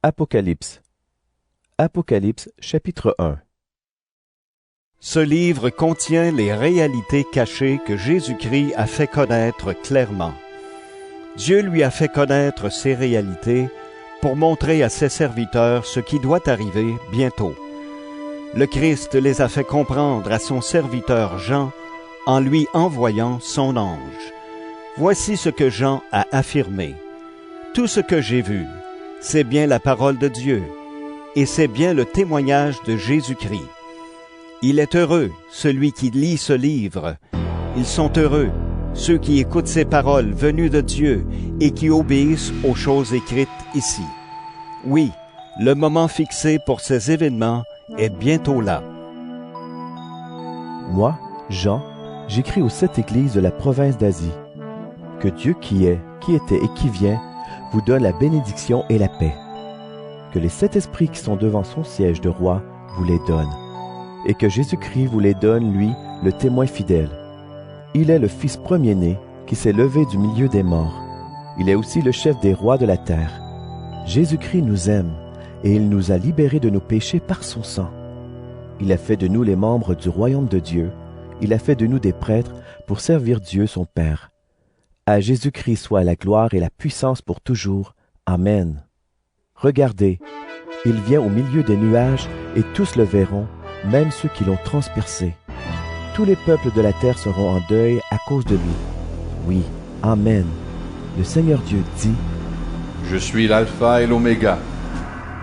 Apocalypse. Apocalypse, chapitre 1. Ce livre contient les réalités cachées que Jésus-Christ a fait connaître clairement. Dieu lui a fait connaître ces réalités pour montrer à ses serviteurs ce qui doit arriver bientôt. Le Christ les a fait comprendre à son serviteur Jean en lui envoyant son ange. Voici ce que Jean a affirmé. Tout ce que j'ai vu, c'est bien la parole de Dieu, et c'est bien le témoignage de Jésus-Christ. Il est heureux, celui qui lit ce livre. Ils sont heureux, ceux qui écoutent ces paroles venues de Dieu et qui obéissent aux choses écrites ici. Oui, le moment fixé pour ces événements est bientôt là. Moi, Jean, j'écris aux 7 églises de la province d'Asie. Que Dieu qui est, qui était et qui vient vous donne la bénédiction et la paix. Que les 7 esprits qui sont devant son siège de roi vous les donnent. Et que Jésus-Christ vous les donne, lui, le témoin fidèle. Il est le Fils premier-né qui s'est levé du milieu des morts. Il est aussi le chef des rois de la terre. Jésus-Christ nous aime, et il nous a libérés de nos péchés par son sang. Il a fait de nous les membres du royaume de Dieu. Il a fait de nous des prêtres pour servir Dieu son Père. À Jésus-Christ soit la gloire et la puissance pour toujours. Amen. Regardez, il vient au milieu des nuages, et tous le verront, même ceux qui l'ont transpercé. Tous les peuples de la terre seront en deuil à cause de lui. Oui, Amen. Le Seigneur Dieu dit, Je suis l'alpha et l'oméga,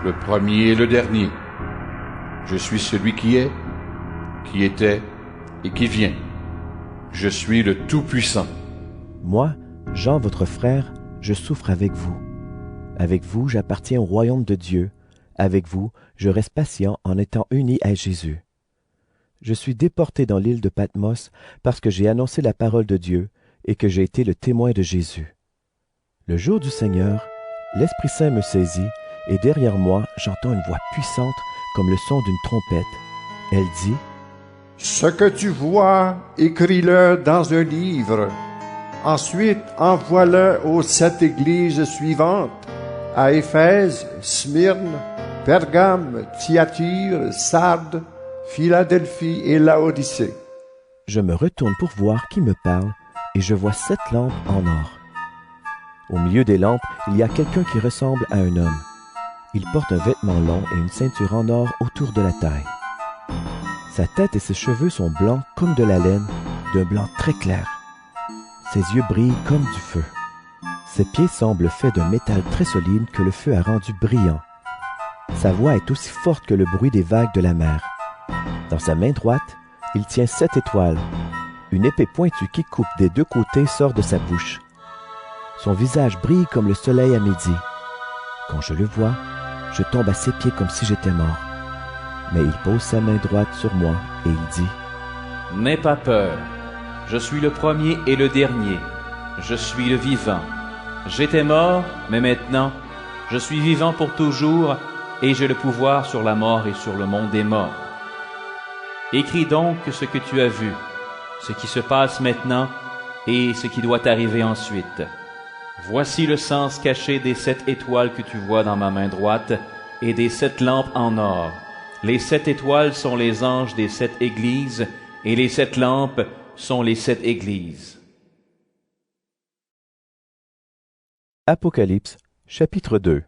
le premier et le dernier. Je suis celui qui est, qui était et qui vient. Je suis le Tout-Puissant. Moi, Jean, votre frère, je souffre avec vous. Avec vous, j'appartiens au royaume de Dieu. Avec vous, je reste patient en étant uni à Jésus. Je suis déporté dans l'île de Patmos parce que j'ai annoncé la parole de Dieu et que j'ai été le témoin de Jésus. Le jour du Seigneur, l'Esprit Saint me saisit et derrière moi, j'entends une voix puissante comme le son d'une trompette. Elle dit, « Ce que tu vois, écris-le dans un livre. Ensuite, envoie-le aux 7 églises suivantes, à Éphèse, Smyrne, Pergame, Thyatire, Sardes, Philadelphie et Laodicée. » Je me retourne pour voir qui me parle, et je vois 7 lampes en or. Au milieu des lampes, il y a quelqu'un qui ressemble à un homme. Il porte un vêtement long et une ceinture en or autour de la taille. Sa tête et ses cheveux sont blancs comme de la laine, d'un blanc très clair. Ses yeux brillent comme du feu. Ses pieds semblent faits d'un métal très solide que le feu a rendu brillant. Sa voix est aussi forte que le bruit des vagues de la mer. Dans sa main droite, il tient 7 étoiles. Une épée pointue qui coupe des 2 côtés sort de sa bouche. Son visage brille comme le soleil à midi. Quand je le vois, je tombe à ses pieds comme si j'étais mort. Mais il pose sa main droite sur moi et il dit, « N'aie pas peur, je suis le premier et le dernier, je suis le vivant. J'étais mort, mais maintenant, je suis vivant pour toujours et j'ai le pouvoir sur la mort et sur le monde des morts. Écris donc ce que tu as vu, ce qui se passe maintenant et ce qui doit arriver ensuite. Voici le sens caché des 7 étoiles que tu vois dans ma main droite et des 7 lampes en or. Les 7 étoiles sont les anges des 7 églises et les 7 lampes sont les 7 églises. » Apocalypse, chapitre 2.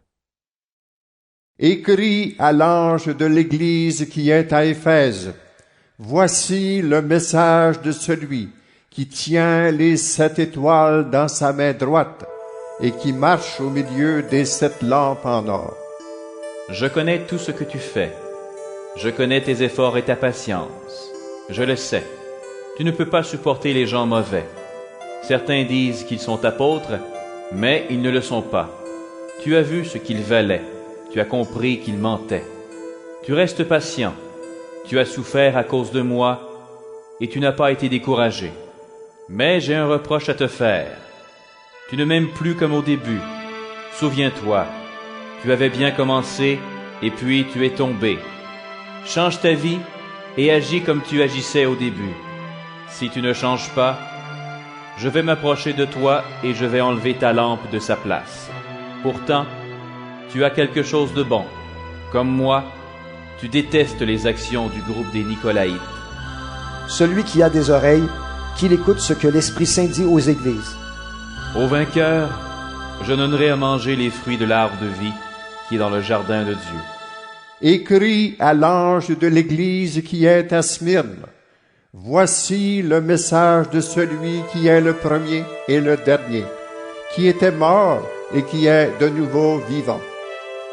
Écris à l'ange de l'église qui est à Éphèse. Voici le message de celui qui tient les 7 étoiles dans sa main droite et qui marche au milieu des 7 lampes en or. Je connais tout ce que tu fais. Je connais tes efforts et ta patience. Je le sais. Tu ne peux pas supporter les gens mauvais. Certains disent qu'ils sont apôtres, mais ils ne le sont pas. Tu as vu ce qu'ils valaient. Tu as compris qu'ils mentaient. Tu restes patient. Tu as souffert à cause de moi, et tu n'as pas été découragé. Mais j'ai un reproche à te faire. Tu ne m'aimes plus comme au début. Souviens-toi, tu avais bien commencé, et puis tu es tombé. Change ta vie et agis comme tu agissais au début. Si tu ne changes pas, je vais m'approcher de toi et je vais enlever ta lampe de sa place. Pourtant, tu as quelque chose de bon. Comme moi, tu détestes les actions du groupe des Nicolaïtes. Celui qui a des oreilles, qu'il écoute ce que l'Esprit Saint dit aux églises. Au vainqueur, je donnerai à manger les fruits de l'arbre de vie qui est dans le jardin de Dieu. Écris à l'ange de l'Église qui est à Smyrne. Voici le message de celui qui est le premier et le dernier, qui était mort et qui est de nouveau vivant.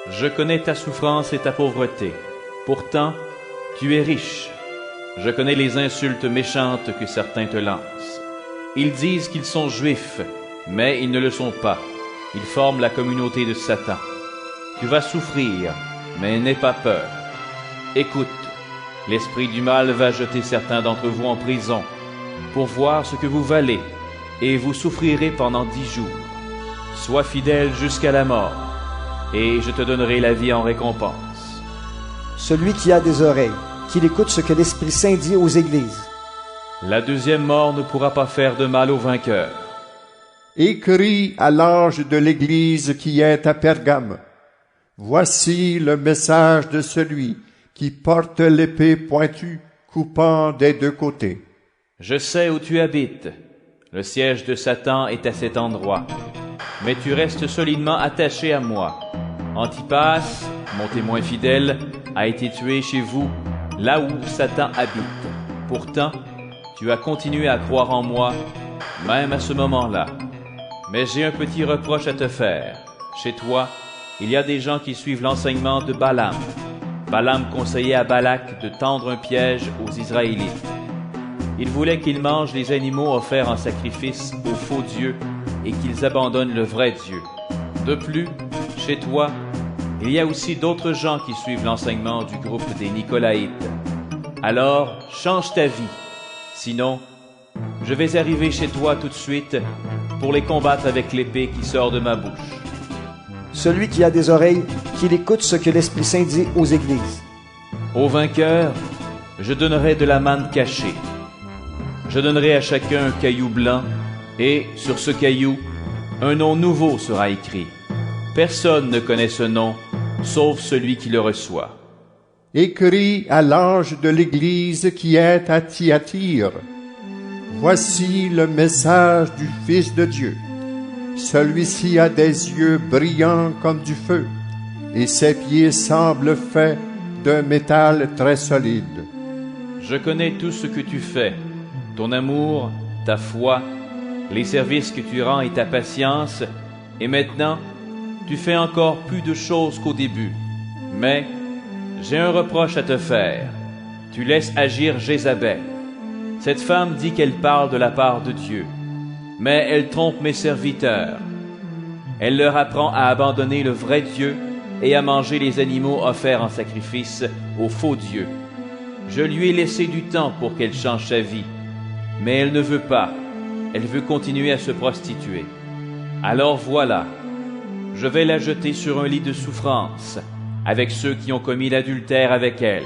Je connais ta souffrance et ta pauvreté. Pourtant, tu es riche. Je connais les insultes méchantes que certains te lancent. Ils disent qu'ils sont juifs, mais ils ne le sont pas. Ils forment la communauté de Satan. Tu vas souffrir, mais n'aie pas peur. Écoute, l'esprit du mal va jeter certains d'entre vous en prison pour voir ce que vous valez, et vous souffrirez pendant 10 jours. Sois fidèle jusqu'à la mort, et je te donnerai la vie en récompense. Celui qui a des oreilles, qu'il écoute ce que l'Esprit Saint dit aux églises. La deuxième mort ne pourra pas faire de mal au vainqueur. Écris à l'ange de l'Église qui est à Pergame. Voici le message de celui qui porte l'épée pointue, coupant des deux côtés. Je sais où tu habites. Le siège de Satan est à cet endroit. Mais tu restes solidement attaché à moi. Antipas, mon témoin fidèle, a été tué chez vous, là où Satan habite. Pourtant, tu as continué à croire en moi, même à ce moment-là. Mais j'ai un petit reproche à te faire. Chez toi, il y a des gens qui suivent l'enseignement de Balaam. Balaam conseillait à Balak de tendre un piège aux Israélites. Il voulait qu'ils mangent les animaux offerts en sacrifice aux faux dieux et qu'ils abandonnent le vrai Dieu. De plus, chez toi, il y a aussi d'autres gens qui suivent l'enseignement du groupe des Nicolaïtes. Alors, change ta vie. Sinon, je vais arriver chez toi tout de suite pour les combattre avec l'épée qui sort de ma bouche. Celui qui a des oreilles, qu'il écoute ce que l'Esprit Saint dit aux églises. Au vainqueur, je donnerai de la manne cachée. Je donnerai à chacun un caillou blanc, et sur ce caillou, un nom nouveau sera écrit. Personne ne connaît ce nom, sauf celui qui le reçoit. Écris à l'ange de l'Église qui est à Thyatire. Voici le message du Fils de Dieu. Celui-ci a des yeux brillants comme du feu, et ses pieds semblent faits d'un métal très solide. Je connais tout ce que tu fais, ton amour, ta foi, les services que tu rends et ta patience, et maintenant, tu fais encore plus de choses qu'au début. Mais j'ai un reproche à te faire. Tu laisses agir Jézabel. Cette femme dit qu'elle parle de la part de Dieu, mais elle trompe mes serviteurs. Elle leur apprend à abandonner le vrai Dieu et à manger les animaux offerts en sacrifice aux faux dieux. Je lui ai laissé du temps pour qu'elle change sa vie, mais elle ne veut pas. Elle veut continuer à se prostituer. Alors voilà, je vais la jeter sur un lit de souffrance, avec ceux qui ont commis l'adultère avec elle.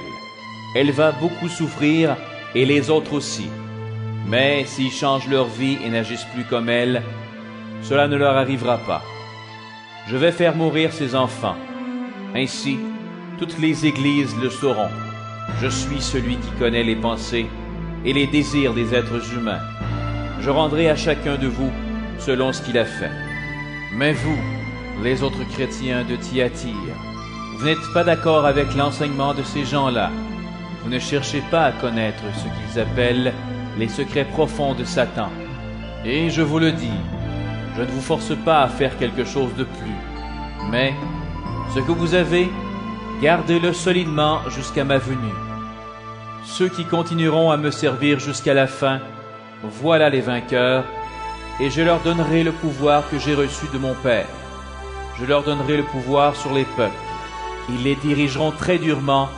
Elle va beaucoup souffrir, et les autres aussi. Mais s'ils changent leur vie et n'agissent plus comme elle, cela ne leur arrivera pas. Je vais faire mourir ses enfants. Ainsi, toutes les églises le sauront. Je suis celui qui connaît les pensées et les désirs des êtres humains. Je rendrai à chacun de vous selon ce qu'il a fait. Mais vous, les autres chrétiens de Thyatire, vous n'êtes pas d'accord avec l'enseignement de ces gens-là. Vous ne cherchez pas à connaître ce qu'ils appellent les secrets profonds de Satan. Et je vous le dis, je ne vous force pas à faire quelque chose de plus. Mais ce que vous avez, gardez-le solidement jusqu'à ma venue. Ceux qui continueront à me servir jusqu'à la fin, voilà les vainqueurs, et je leur donnerai le pouvoir que j'ai reçu de mon Père. Je leur donnerai le pouvoir sur les peuples. Ils les dirigeront très durement,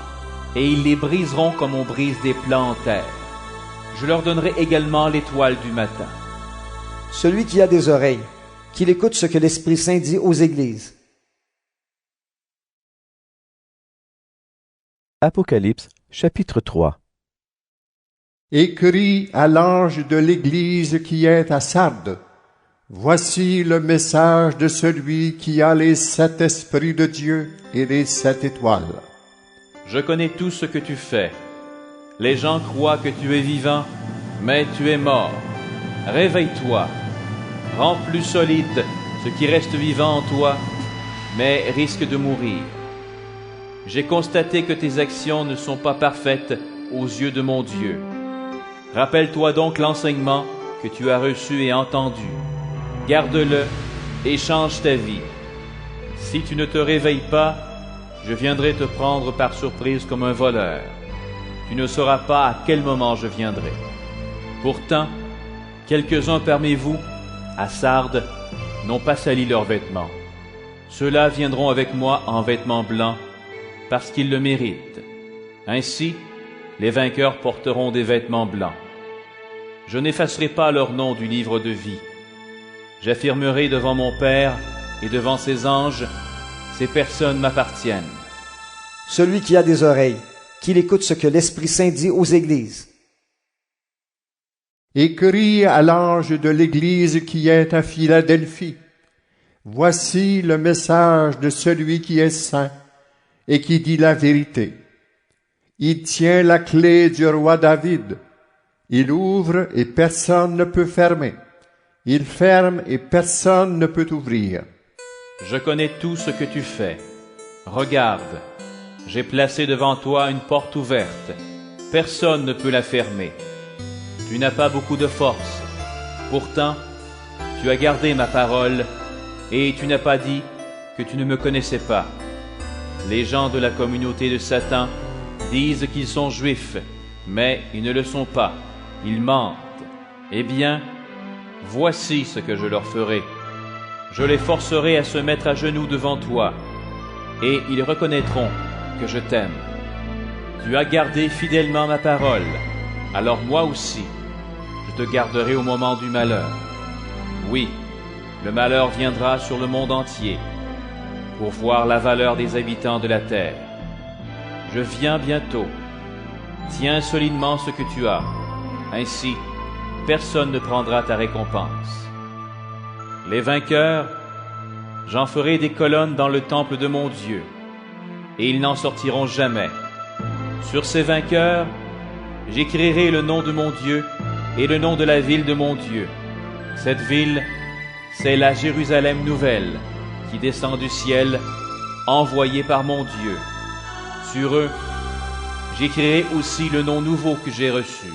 et ils les briseront comme on brise des plats en terre. Je leur donnerai également l'étoile du matin. Celui qui a des oreilles, qu'il écoute ce que l'Esprit Saint dit aux églises. Apocalypse, chapitre 3. Écris à l'ange de l'Église qui est à Sardes. Voici le message de celui qui a les 7 esprits de Dieu et les 7 étoiles. Je connais tout ce que tu fais. Les gens croient que tu es vivant, mais tu es mort. Réveille-toi. Rends plus solide ce qui reste vivant en toi, mais risque de mourir. J'ai constaté que tes actions ne sont pas parfaites aux yeux de mon Dieu. Rappelle-toi donc l'enseignement que tu as reçu et entendu. Garde-le et change ta vie. Si tu ne te réveilles pas, je viendrai te prendre par surprise comme un voleur. Tu ne sauras pas à quel moment je viendrai. Pourtant, quelques-uns parmi vous, à Sardes, n'ont pas sali leurs vêtements. Ceux-là viendront avec moi en vêtements blancs, parce qu'ils le méritent. Ainsi, les vainqueurs porteront des vêtements blancs. Je n'effacerai pas leur nom du livre de vie. J'affirmerai devant mon Père et devant ses anges, ces personnes m'appartiennent. Celui qui a des oreilles, qu'il écoute ce que l'Esprit Saint dit aux églises. Écris à l'ange de l'Église qui est à Philadelphie. Voici le message de celui qui est saint et qui dit la vérité. Il tient la clé du roi David. Il ouvre et personne ne peut fermer. Il ferme et personne ne peut ouvrir. Je connais tout ce que tu fais. Regarde, j'ai placé devant toi une porte ouverte. Personne ne peut la fermer. Tu n'as pas beaucoup de force. Pourtant, tu as gardé ma parole et tu n'as pas dit que tu ne me connaissais pas. Les gens de la communauté de Satan disent qu'ils sont juifs, mais ils ne le sont pas. Ils mentent. Eh bien, voici ce que je leur ferai. Je les forcerai à se mettre à genoux devant toi, et ils reconnaîtront que je t'aime. Tu as gardé fidèlement ma parole, alors moi aussi, je te garderai au moment du malheur. Oui, le malheur viendra sur le monde entier, pour voir la valeur des habitants de la terre. Je viens bientôt. Tiens solidement ce que tu as. Ainsi, personne ne prendra ta récompense. Les vainqueurs, j'en ferai des colonnes dans le temple de mon Dieu, et ils n'en sortiront jamais. Sur ces vainqueurs, j'écrirai le nom de mon Dieu et le nom de la ville de mon Dieu. Cette ville, c'est la Jérusalem nouvelle, qui descend du ciel, envoyée par mon Dieu. Sur eux, j'écrirai aussi le nom nouveau que j'ai reçu.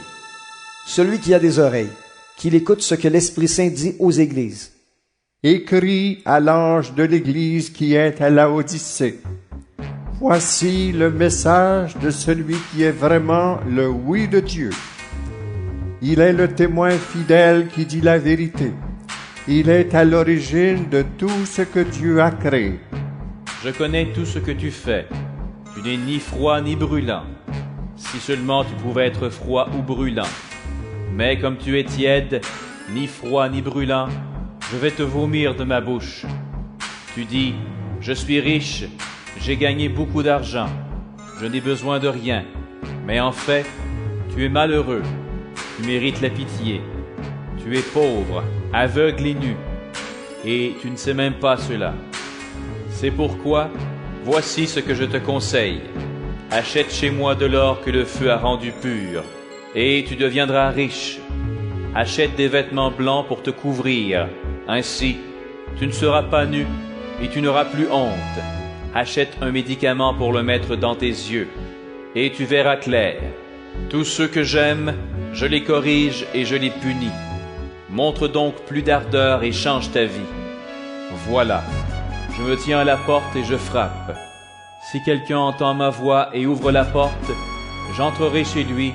Celui qui a des oreilles, qu'il écoute ce que l'Esprit Saint dit aux églises. Écris à l'ange de l'Église qui est à Laodicée. Voici le message de celui qui est vraiment le oui de Dieu. Il est le témoin fidèle qui dit la vérité. Il est à l'origine de tout ce que Dieu a créé. Je connais tout ce que tu fais. Tu n'es ni froid ni brûlant. Si seulement tu pouvais être froid ou brûlant. Mais comme tu es tiède, ni froid ni brûlant, je vais te vomir de ma bouche. Tu dis, je suis riche, j'ai gagné beaucoup d'argent, je n'ai besoin de rien. Mais en fait, tu es malheureux, tu mérites la pitié. Tu es pauvre, aveugle et nu, et tu ne sais même pas cela. C'est pourquoi, voici ce que je te conseille. Achète chez moi de l'or que le feu a rendu pur, et tu deviendras riche. Achète des vêtements blancs pour te couvrir. Ainsi, tu ne seras pas nu et tu n'auras plus honte. Achète un médicament pour le mettre dans tes yeux, et tu verras clair. Tous ceux que j'aime, je les corrige et je les punis. Montre donc plus d'ardeur et change ta vie. Voilà, je me tiens à la porte et je frappe. Si quelqu'un entend ma voix et ouvre la porte, j'entrerai chez lui,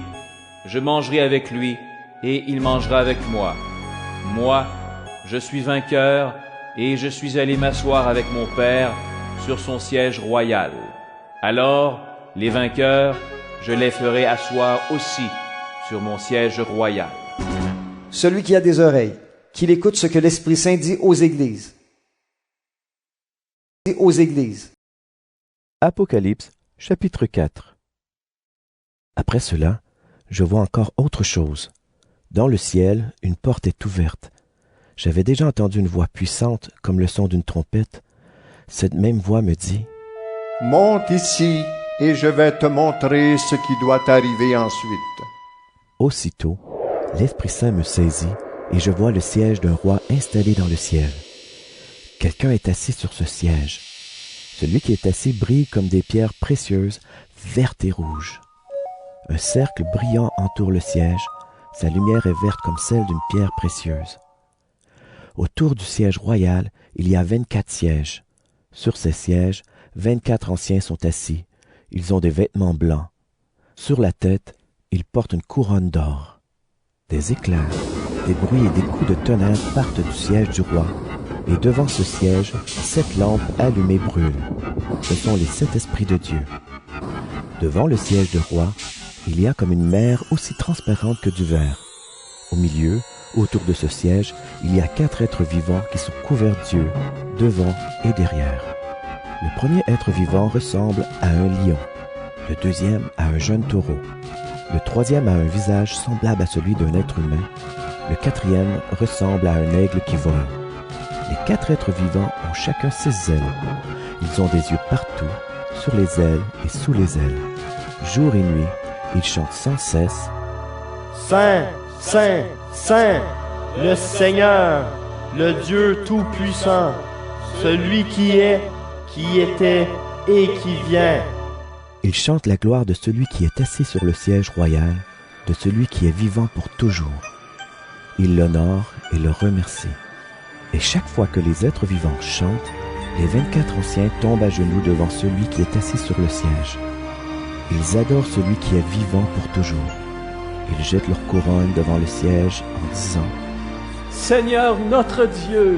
je mangerai avec lui, et il mangera avec moi. Moi, je suis vainqueur, et je suis allé m'asseoir avec mon Père sur son siège royal. Alors, les vainqueurs, je les ferai asseoir aussi sur mon siège royal. Celui qui a des oreilles, qu'il écoute ce que l'Esprit Saint dit aux églises. Aux églises. Apocalypse, chapitre 4. Après cela, je vois encore autre chose. Dans le ciel, une porte est ouverte. J'avais déjà entendu une voix puissante, comme le son d'une trompette. Cette même voix me dit, « Monte ici, et je vais te montrer ce qui doit arriver ensuite. » Aussitôt, l'Esprit Saint me saisit, et je vois le siège d'un roi installé dans le ciel. Quelqu'un est assis sur ce siège. Celui qui est assis brille comme des pierres précieuses, vertes et rouges. Un cercle brillant entoure le siège, sa lumière est verte comme celle d'une pierre précieuse. Autour du siège royal, il y a 24 sièges. Sur ces sièges, 24 anciens sont assis. Ils ont des vêtements blancs. Sur la tête, ils portent une couronne d'or. Des éclairs, des bruits et des coups de tonnerre partent du siège du roi, et devant ce siège, 7 lampes allumées brûlent. Ce sont les 7 esprits de Dieu. Devant le siège du roi, il y a comme une mer aussi transparente que du verre. Au milieu, autour de ce siège, il y a 4 êtres vivants qui sont couverts d'yeux, devant et derrière. Le premier être vivant ressemble à un lion, le deuxième à un jeune taureau, le troisième a un visage semblable à celui d'un être humain, le quatrième ressemble à un aigle qui vole. Les 4 êtres vivants ont chacun 6 ailes. Ils ont des yeux partout, sur les ailes et sous les ailes. Jour et nuit, ils chantent sans cesse « Saint, Saint, Saint, le Seigneur, le Dieu Tout-Puissant, celui qui est, qui était et qui vient. » Ils chantent la gloire de celui qui est assis sur le siège royal, de celui qui est vivant pour toujours. Ils l'honorent et le remercient. Et chaque fois que les êtres vivants chantent, les 24 anciens tombent à genoux devant celui qui est assis sur le siège. Ils adorent celui qui est vivant pour toujours. Ils jettent leur couronne devant le siège en disant « Seigneur notre Dieu,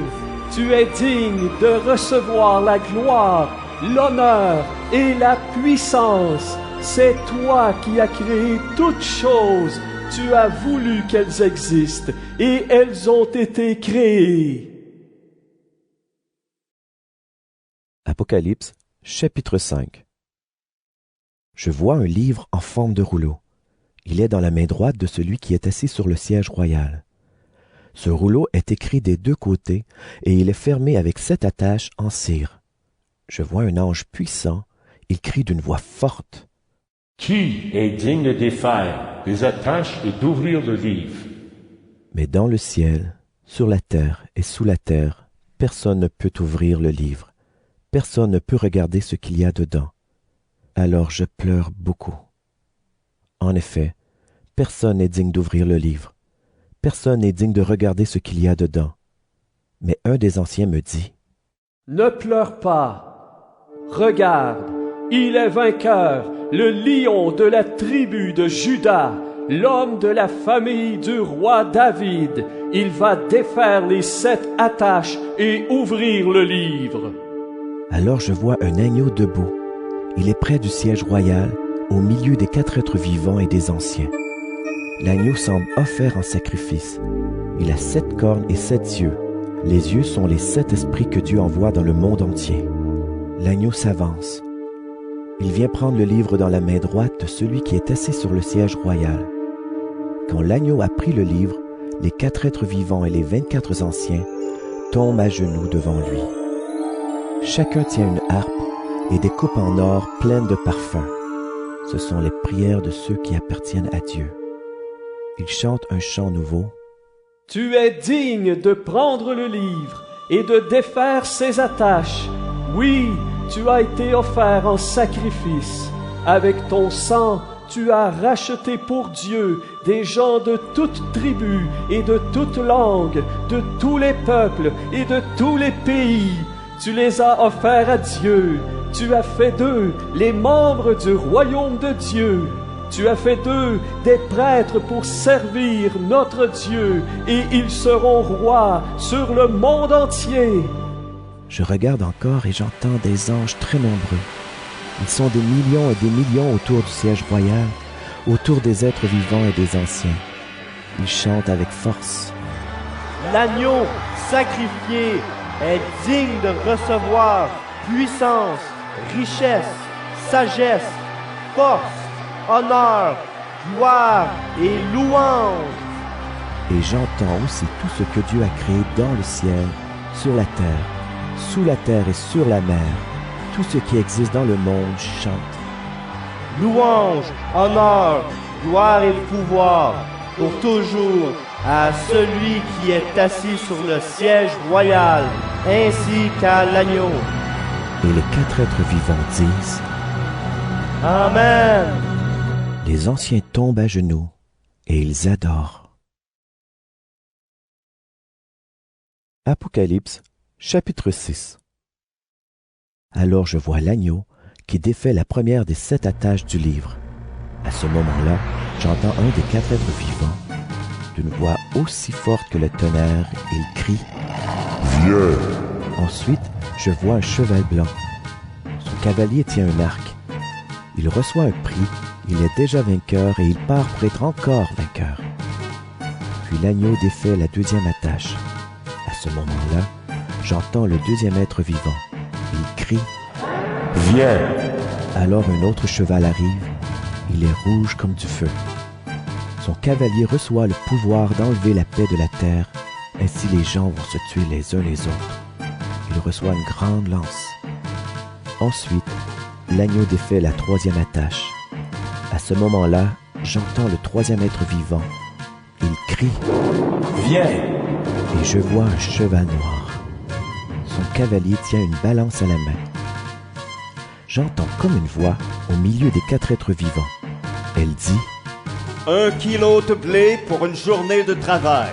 tu es digne de recevoir la gloire, l'honneur et la puissance. C'est toi qui as créé toutes choses. Tu as voulu qu'elles existent et elles ont été créées. » Apocalypse, chapitre 5. Je vois un livre en forme de rouleau. Il est dans la main droite de celui qui est assis sur le siège royal. Ce rouleau est écrit des 2 côtés et il est fermé avec 7 attaches en cire. Je vois un ange puissant, il crie d'une voix forte. « Qui est digne de défaire les attaches et d'ouvrir le livre? » Mais dans le ciel, sur la terre et sous la terre, personne ne peut ouvrir le livre. Personne ne peut regarder ce qu'il y a dedans. Alors je pleure beaucoup. En effet, personne n'est digne d'ouvrir le livre. Personne n'est digne de regarder ce qu'il y a dedans. Mais un des anciens me dit, « Ne pleure pas. Regarde, il est vainqueur, le lion de la tribu de Juda, l'homme de la famille du roi David. Il va défaire les 7 attaches et ouvrir le livre. » Alors je vois un agneau debout. Il est près du siège royal, au milieu des 4 êtres vivants et des anciens. L'agneau semble offert en sacrifice. Il a 7 cornes et 7 yeux. Les yeux sont les 7 esprits que Dieu envoie dans le monde entier. L'agneau s'avance. Il vient prendre le livre dans la main droite de celui qui est assis sur le siège royal. Quand l'agneau a pris le livre, les 4 êtres vivants et les 24 anciens tombent à genoux devant lui. Chacun tient une harpe et des coupes en or pleines de parfums. Ce sont les prières de ceux qui appartiennent à Dieu. Ils chantent un chant nouveau. « Tu es digne de prendre le livre et de défaire ses attaches. Oui, tu as été offert en sacrifice. Avec ton sang, tu as racheté pour Dieu des gens de toutes tribus et de toutes langues, de tous les peuples et de tous les pays. Tu les as offerts à Dieu. Tu as fait d'eux les membres du royaume de Dieu. Tu as fait d'eux des prêtres pour servir notre Dieu, et ils seront rois sur le monde entier. » Je regarde encore et j'entends des anges très nombreux. Ils sont des millions et des millions autour du siège royal, autour des êtres vivants et des anciens. Ils chantent avec force. « L'agneau sacrifié est digne de recevoir puissance, richesse, sagesse, force, honneur, gloire et louange. » Et j'entends aussi tout ce que Dieu a créé dans le ciel, sur la terre, sous la terre et sur la mer. Tout ce qui existe dans le monde chante. Louange, honneur, gloire et pouvoir, pour toujours, à celui qui est assis sur le siège royal, ainsi qu'à l'agneau. Et les 4 êtres vivants disent Amen. Les anciens tombent à genoux et ils adorent. Apocalypse, chapitre 6. Alors je vois l'agneau qui défait la première des 7 attaches du livre. À ce moment-là, j'entends un des 4 êtres vivants, d'une voix aussi forte que le tonnerre, il crie « Viens !» Ensuite, je vois un cheval blanc. Son cavalier tient un arc. Il reçoit un prix, il est déjà vainqueur et il part pour être encore vainqueur. Puis l'agneau défait la 2e attache. À ce moment-là, j'entends le 2e être vivant. Il crie « Viens !» Alors un autre cheval arrive. Il est rouge comme du feu. Son cavalier reçoit le pouvoir d'enlever la paix de la terre. Ainsi les gens vont se tuer les uns les autres. Il reçoit une grande lance. Ensuite, l'agneau défait la 3e attache. À ce moment-là, j'entends le 3e être vivant. Il crie « Viens !» Et je vois un cheval noir. Son cavalier tient une balance à la main. J'entends comme une voix au milieu des 4 êtres vivants. Elle dit « 1 kilo de blé pour une journée de travail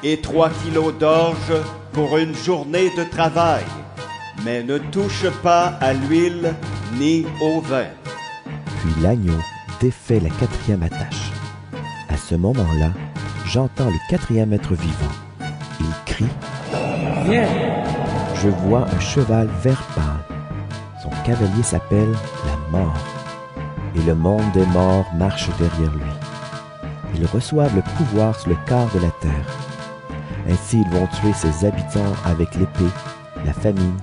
et 3 kilos d'orge pour une journée de travail, mais ne touche pas à l'huile ni au vin. » Puis l'agneau défait la 4e attache. À ce moment-là, j'entends le 4e être vivant. Il crie « Viens !» Je vois un cheval vert pâle. Son cavalier s'appelle la mort. Et le monde des morts marche derrière lui. Ils reçoivent le pouvoir sur le quart de la terre. Ainsi ils vont tuer ses habitants avec l'épée, la famine,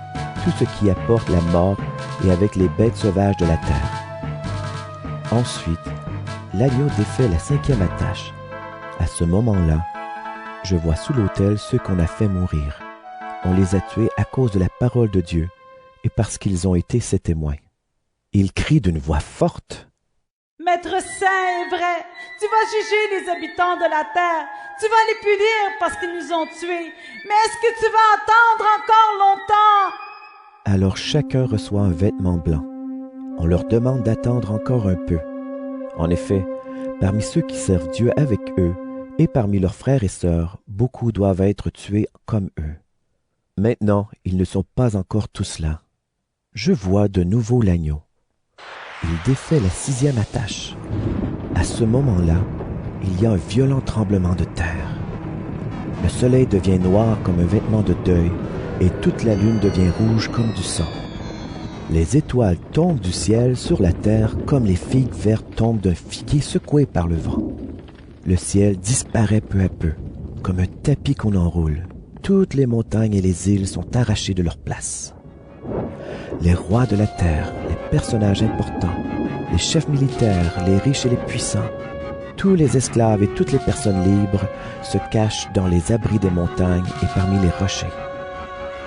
tout ce qui apporte la mort et avec les bêtes sauvages de la terre. Ensuite, l'agneau défait la 5e attache. À ce moment-là, je vois sous l'autel ceux qu'on a fait mourir. On les a tués à cause de la parole de Dieu et parce qu'ils ont été ses témoins. Ils crient d'une voix forte. Maître saint et vrai, tu vas juger les habitants de la terre. Tu vas les punir parce qu'ils nous ont tués. Mais est-ce que tu vas attendre encore longtemps? Alors chacun reçoit un vêtement blanc. On leur demande d'attendre encore un peu. En effet, parmi ceux qui servent Dieu avec eux et parmi leurs frères et sœurs, beaucoup doivent être tués comme eux. Maintenant, ils ne sont pas encore tous là. Je vois de nouveau l'agneau. Il défait la 6e attache. À ce moment-là, il y a un violent tremblement de terre. Le soleil devient noir comme un vêtement de deuil et toute la lune devient rouge comme du sang. Les étoiles tombent du ciel sur la terre comme les figues vertes tombent d'un figuier secoué par le vent. Le ciel disparaît peu à peu, comme un tapis qu'on enroule. Toutes les montagnes et les îles sont arrachées de leur place. Les rois de la terre, les personnages importants, les chefs militaires, les riches et les puissants, tous les esclaves et toutes les personnes libres se cachent dans les abris des montagnes et parmi les rochers.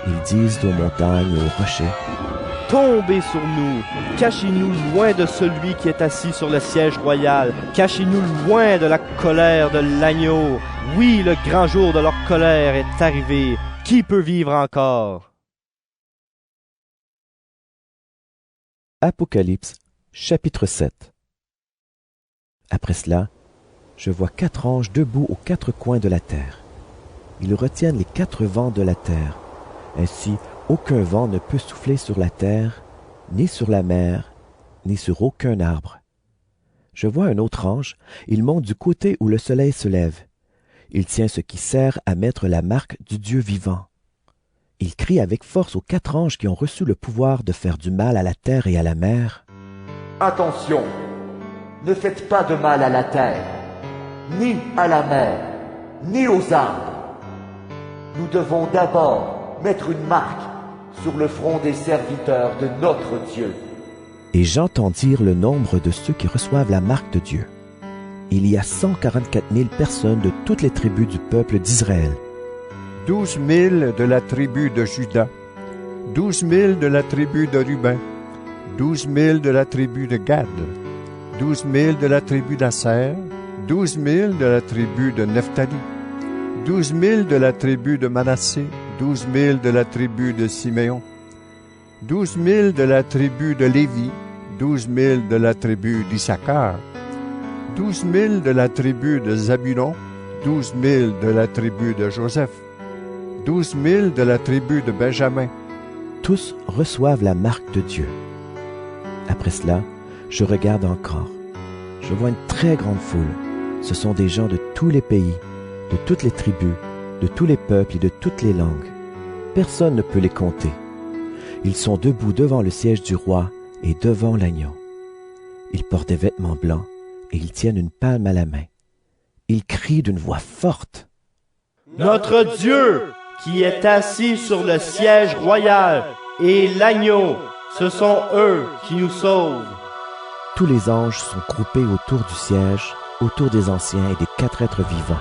Ils disent aux montagnes et aux rochers, « Tombez sur nous, cachez-nous loin de celui qui est assis sur le siège royal, cachez-nous loin de la colère de l'agneau. Oui, le grand jour de leur colère est arrivé. Qui peut vivre encore? » Apocalypse, chapitre 7. Après cela, je vois 4 anges debout aux 4 coins de la terre. Ils retiennent les 4 vents de la terre. Ainsi, aucun vent ne peut souffler sur la terre, ni sur la mer, ni sur aucun arbre. Je vois un autre ange, il monte du côté où le soleil se lève. Il tient ce qui sert à mettre la marque du Dieu vivant. Il crie avec force aux 4 anges qui ont reçu le pouvoir de faire du mal à la terre et à la mer. Attention, ne faites pas de mal à la terre, ni à la mer, ni aux arbres. Nous devons d'abord mettre une marque sur le front des serviteurs de notre Dieu. Et j'entends dire le nombre de ceux qui reçoivent la marque de Dieu. il y a 144 000 personnes de toutes les tribus du peuple d'Israël. 12 000 de la tribu de Juda, 12 000 de la tribu de Ruben, 12 000 de la tribu de Gad, 12 000 de la tribu d'Asser, 12 000 de la tribu de Nephtali, 12 000 de la tribu de Manassé, 12 000 de la tribu de Siméon, 12 000 de la tribu de Lévi, 12 000 de la tribu d'Issachar, 12 000 de la tribu de Zabulon, 12 000 de la tribu de Joseph, 12 000 de la tribu de Benjamin. Tous reçoivent la marque de Dieu. Après cela, je regarde encore. Je vois une très grande foule. Ce sont des gens de tous les pays, de toutes les tribus, de tous les peuples et de toutes les langues. Personne ne peut les compter. Ils sont debout devant le siège du roi et devant l'agneau. Ils portent des vêtements blancs et ils tiennent une palme à la main. Ils crient d'une voix forte. Notre Dieu, qui est assis sur le siège royal, et l'agneau, ce sont eux qui nous sauvent. Tous les anges sont groupés autour du siège, autour des anciens et des 4 êtres vivants.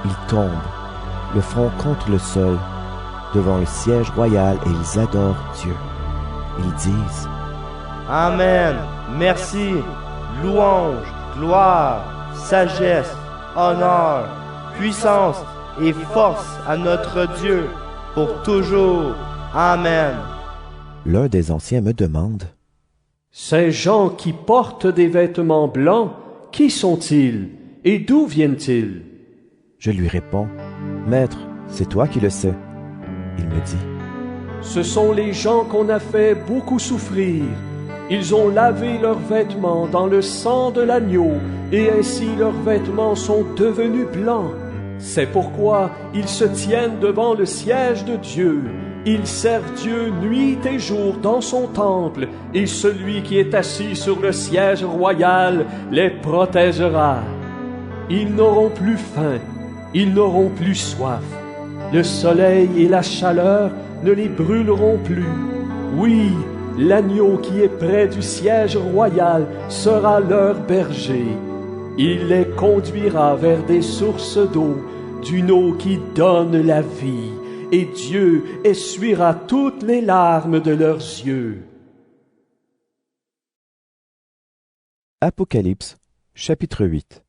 Ils tombent, le front contre le sol, devant le siège royal et ils adorent Dieu. Ils disent « Amen, merci, louange, gloire, sagesse, honneur, puissance et force à notre Dieu, pour toujours. Amen. » L'un des anciens me demande « Ces gens qui portent des vêtements blancs, qui sont-ils et d'où viennent-ils » Je lui réponds « Maître, c'est toi qui le sais. » Il me dit « Ce sont les gens qu'on a fait beaucoup souffrir. Ils ont lavé leurs vêtements dans le sang de l'agneau, et ainsi leurs vêtements sont devenus blancs. C'est pourquoi ils se tiennent devant le siège de Dieu. Ils servent Dieu nuit et jour dans son temple, et celui qui est assis sur le siège royal les protégera. Ils n'auront plus faim, ils n'auront plus soif. Le soleil et la chaleur ne les brûleront plus. Oui, l'agneau qui est près du siège royal sera leur berger. Il les conduira vers des sources d'eau, d'une eau qui donne la vie, et Dieu essuiera toutes les larmes de leurs yeux. Apocalypse, chapitre 8.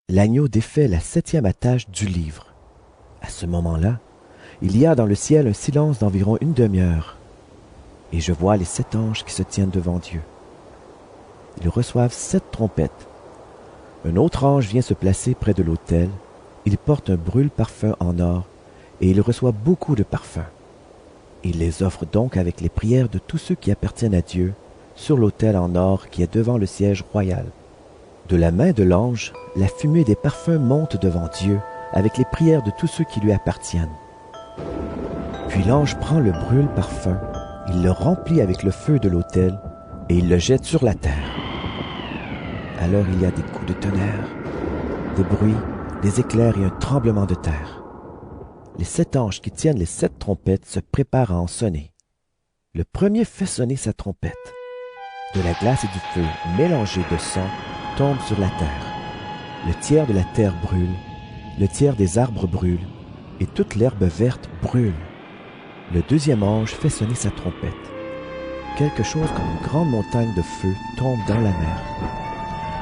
L'agneau défait la 7e attache du livre. À ce moment-là, il y a dans le ciel un silence d'environ une demi-heure, et je vois les 7 anges qui se tiennent devant Dieu. Ils reçoivent 7 trompettes. Un autre ange vient se placer près de l'autel. Il porte un brûle-parfum en or, et il reçoit beaucoup de parfums. Il les offre donc avec les prières de tous ceux qui appartiennent à Dieu, sur l'autel en or qui est devant le siège royal. De la main de l'ange, la fumée des parfums monte devant Dieu, avec les prières de tous ceux qui lui appartiennent. Puis l'ange prend le brûle-parfum, il le remplit avec le feu de l'autel, et il le jette sur la terre. Alors il y a des coups de tonnerre, des bruits, des éclairs et un tremblement de terre. Les 7 anges qui tiennent les 7 trompettes se préparent à en sonner. Le premier fait sonner sa trompette. De la glace et du feu mélangés de sang tombent sur la terre. Le tiers de la terre brûle, le tiers des arbres brûle, et toute l'herbe verte brûle. Le deuxième ange fait sonner sa trompette. Quelque chose comme une grande montagne de feu tombe dans la mer.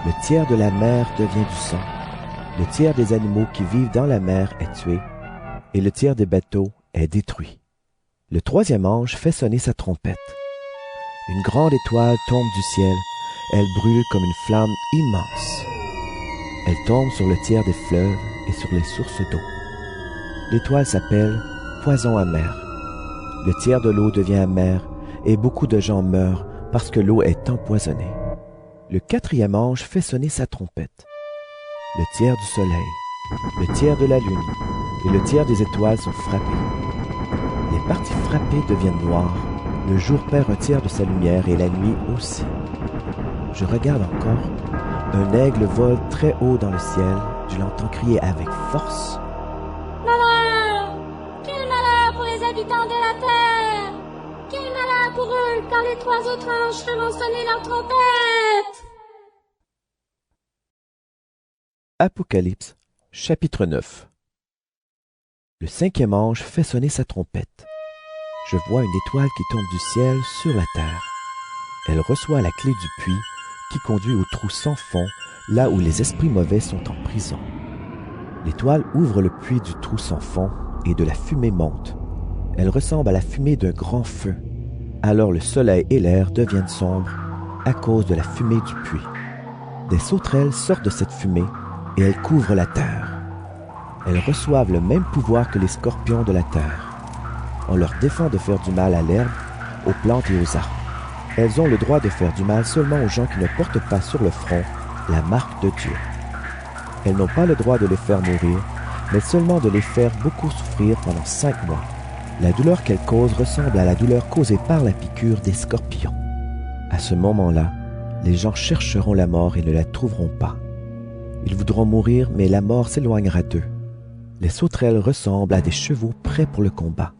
Le tiers de la mer devient du sang. Le tiers des animaux qui vivent dans la mer est tué, et le tiers des bateaux est détruit. Le troisième ange fait sonner sa trompette. Une grande étoile tombe du ciel. Elle brûle comme une flamme immense. Elle tombe sur le tiers des fleuves et sur les sources d'eau. L'étoile s'appelle poison amer. Le tiers de l'eau devient amer et beaucoup de gens meurent parce que l'eau est empoisonnée. Le quatrième ange fait sonner sa trompette. Le tiers du soleil, le tiers de la lune et le tiers des étoiles sont frappés. Les parties frappées deviennent noires. Le jour perd un tiers de sa lumière et la nuit aussi. Je regarde encore. Un aigle vole très haut dans le ciel. Je l'entends crier avec force. Malheur! Quel malheur pour les habitants de la terre! Quel malheur pour eux quand les 3 autres anges feront sonner leur trompette! Apocalypse, chapitre 9. Le cinquième ange fait sonner sa trompette. Je vois une étoile qui tombe du ciel sur la terre. Elle reçoit la clé du puits qui conduit au trou sans fond, là où les esprits mauvais sont en prison. L'étoile ouvre le puits du trou sans fond et de la fumée monte. Elle ressemble à la fumée d'un grand feu. Alors le soleil et l'air deviennent sombres à cause de la fumée du puits. Des sauterelles sortent de cette fumée et elles couvrent la terre. Elles reçoivent le même pouvoir que les scorpions de la terre. On leur défend de faire du mal à l'herbe, aux plantes et aux arbres. Elles ont le droit de faire du mal seulement aux gens qui ne portent pas sur le front la marque de Dieu. Elles n'ont pas le droit de les faire mourir, mais seulement de les faire beaucoup souffrir pendant 5 mois. La douleur qu'elles causent ressemble à la douleur causée par la piqûre des scorpions. À ce moment-là, les gens chercheront la mort et ne la trouveront pas. Ils voudront mourir, mais la mort s'éloignera d'eux. Les sauterelles ressemblent à des chevaux prêts pour le combat.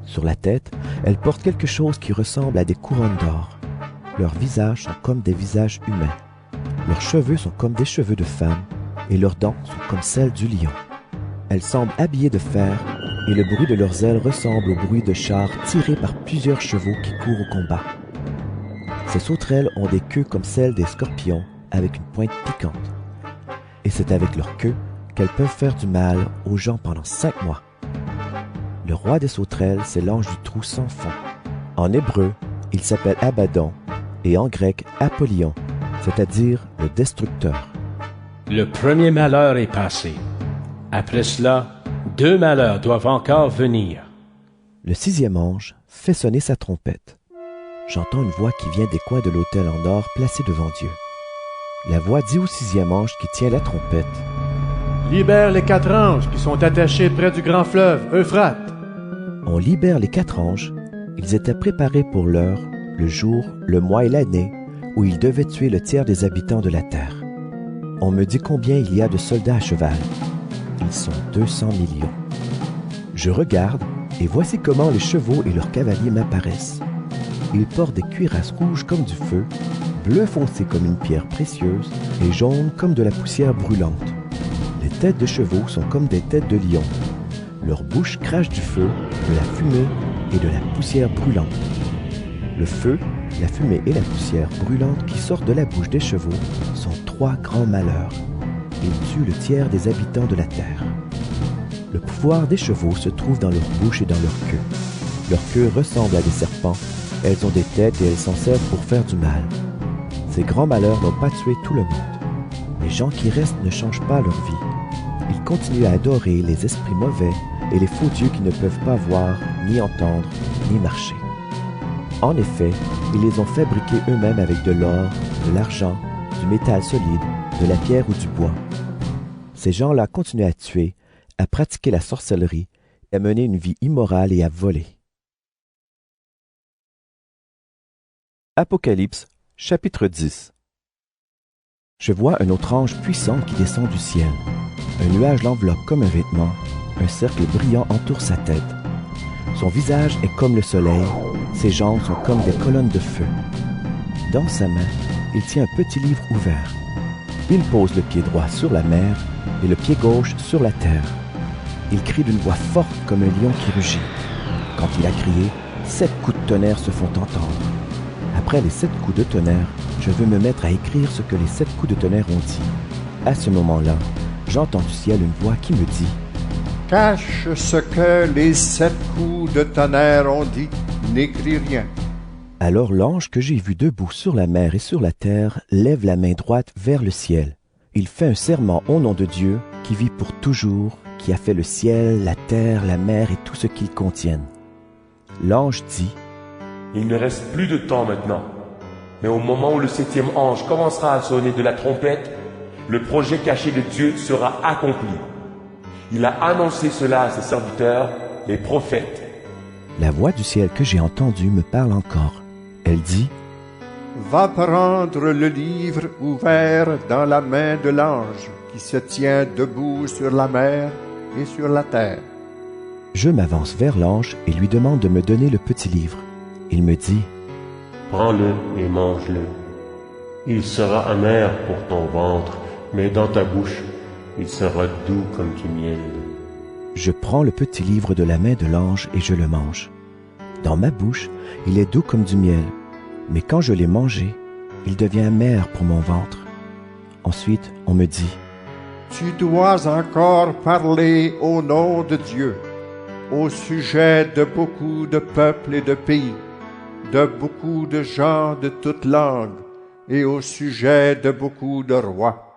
Sur la tête, elles portent quelque chose qui ressemble à des couronnes d'or. Leurs visages sont comme des visages humains. Leurs cheveux sont comme des cheveux de femmes, et leurs dents sont comme celles du lion. Elles semblent habillées de fer, et le bruit de leurs ailes ressemble au bruit de chars tirés par plusieurs chevaux qui courent au combat. Ces sauterelles ont des queues comme celles des scorpions, avec une pointe piquante. Et c'est avec leur queue qu'elles peuvent faire du mal aux gens pendant 5 mois. Le roi des sauterelles, c'est l'ange du trou sans fond. En hébreu, il s'appelle Abaddon, et en grec, Apollyon, c'est-à-dire le destructeur. Le premier malheur est passé. Après cela, 2 malheurs doivent encore venir. Le 6e ange fait sonner sa trompette. J'entends une voix qui vient des coins de l'autel en or placé devant Dieu. La voix dit au 6e ange qui tient la trompette: Libère les 4 anges qui sont attachés près du grand fleuve Euphrate. On libère les 4 anges. Ils étaient préparés pour l'heure, le jour, le mois et l'année où ils devaient tuer le tiers des habitants de la terre. On me dit combien il y a de soldats à cheval. Ils sont 200 millions. Je regarde et voici comment les chevaux et leurs cavaliers m'apparaissent. Ils portent des cuirasses rouges comme du feu, bleu foncé comme une pierre précieuse et jaune comme de la poussière brûlante. Les têtes de chevaux sont comme des têtes de lions. Leur bouche crache du feu, de la fumée et de la poussière brûlante. Le feu, la fumée et la poussière brûlante qui sortent de la bouche des chevaux sont 3 grands malheurs. Ils tuent le tiers des habitants de la terre. Le pouvoir des chevaux se trouve dans leur bouche et dans leur queue. Leur queue ressemble à des serpents. Elles ont des têtes et elles s'en servent pour faire du mal. Ces grands malheurs n'ont pas tué tout le monde. Les gens qui restent ne changent pas leur vie. Ils continuent à adorer les esprits mauvais et les faux dieux qui ne peuvent pas voir, ni entendre, ni marcher. En effet, ils les ont fabriqués eux-mêmes avec de l'or, de l'argent, du métal solide, de la pierre ou du bois. Ces gens-là continuent à tuer, à pratiquer la sorcellerie, à mener une vie immorale et à voler. Apocalypse, chapitre 10. Je vois un autre ange puissant qui descend du ciel. Un nuage l'enveloppe comme un vêtement, un cercle brillant entoure sa tête. Son visage est comme le soleil, ses jambes sont comme des colonnes de feu. Dans sa main, il tient un petit livre ouvert. Il pose le pied droit sur la mer et le pied gauche sur la terre. Il crie d'une voix forte comme un lion qui rugit. Quand il a crié, 7 coups de tonnerre se font entendre. Après les 7 coups de tonnerre, je veux me mettre à écrire ce que les 7 coups de tonnerre ont dit. À ce moment-là, j'entends du ciel une voix qui me dit: Cache ce que les 7 coups de tonnerre ont dit, n'écris rien. Alors l'ange que j'ai vu debout sur la mer et sur la terre lève la main droite vers le ciel. Il fait un serment au nom de Dieu qui vit pour toujours, qui a fait le ciel, la terre, la mer et tout ce qu'ils contiennent. L'ange dit: Il ne reste plus de temps maintenant. Mais au moment où le 7e ange commencera à sonner de la trompette, le projet caché de Dieu sera accompli. Il a annoncé cela à ses serviteurs, les prophètes. La voix du ciel que j'ai entendue me parle encore. Elle dit: Va prendre le livre ouvert dans la main de l'ange qui se tient debout sur la mer et sur la terre. Je m'avance vers l'ange et lui demande de me donner le petit livre. Il me dit: Prends-le et mange-le. Il sera amer pour ton ventre, mais dans ta bouche, Il sera doux comme du miel. Je prends le petit livre de la main de l'ange et je le mange. Dans ma bouche, il est doux comme du miel, mais quand je l'ai mangé, il devient amer pour mon ventre. Ensuite, on me dit, « Tu dois encore parler au nom de Dieu, au sujet de beaucoup de peuples et de pays, de beaucoup de gens de toutes langues, et au sujet de beaucoup de rois. »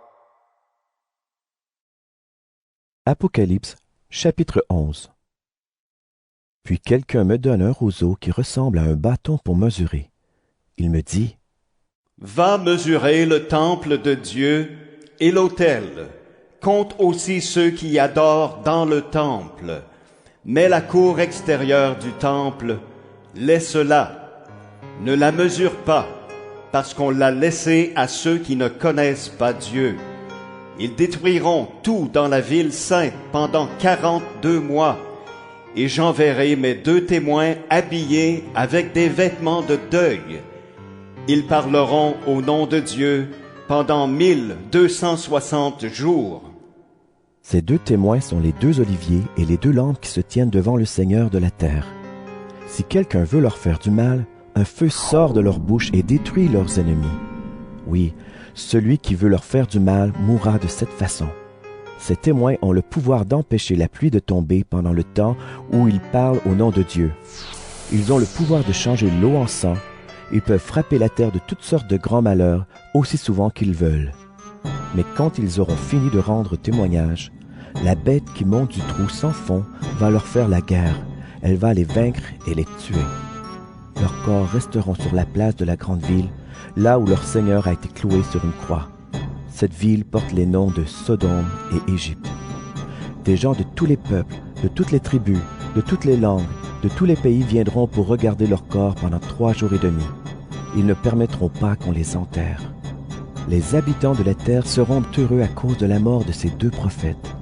Apocalypse, chapitre 11. Puis quelqu'un me donne un roseau qui ressemble à un bâton pour mesurer. Il me dit, « Va mesurer le temple de Dieu et l'autel. Compte aussi ceux qui y adorent dans le temple. Mais la cour extérieure du temple, laisse-la. Ne la mesure pas, parce qu'on l'a laissée à ceux qui ne connaissent pas Dieu. Ils détruiront tout dans la ville sainte pendant 42 mois. Et j'enverrai mes 2 témoins habillés avec des vêtements de deuil. Ils parleront au nom de Dieu pendant 1260 jours. » Ces 2 témoins sont les 2 oliviers et les 2 lampes qui se tiennent devant le Seigneur de la terre. Si quelqu'un veut leur faire du mal, un feu sort de leur bouche et détruit leurs ennemis. Oui, celui qui veut leur faire du mal mourra de cette façon. Ces témoins ont le pouvoir d'empêcher la pluie de tomber pendant le temps où ils parlent au nom de Dieu. Ils ont le pouvoir de changer l'eau en sang. Ils peuvent frapper la terre de toutes sortes de grands malheurs aussi souvent qu'ils veulent. Mais quand ils auront fini de rendre témoignage, la bête qui monte du trou sans fond va leur faire la guerre. Elle va les vaincre et les tuer. Leurs corps resteront sur la place de la grande ville, là où leur Seigneur a été cloué sur une croix. Cette ville porte les noms de Sodome et Égypte. Des gens de tous les peuples, de toutes les tribus, de toutes les langues, de tous les pays viendront pour regarder leur corps pendant 3 jours et demi. Ils ne permettront pas qu'on les enterre. Les habitants de la terre seront heureux à cause de la mort de ces 2 prophètes.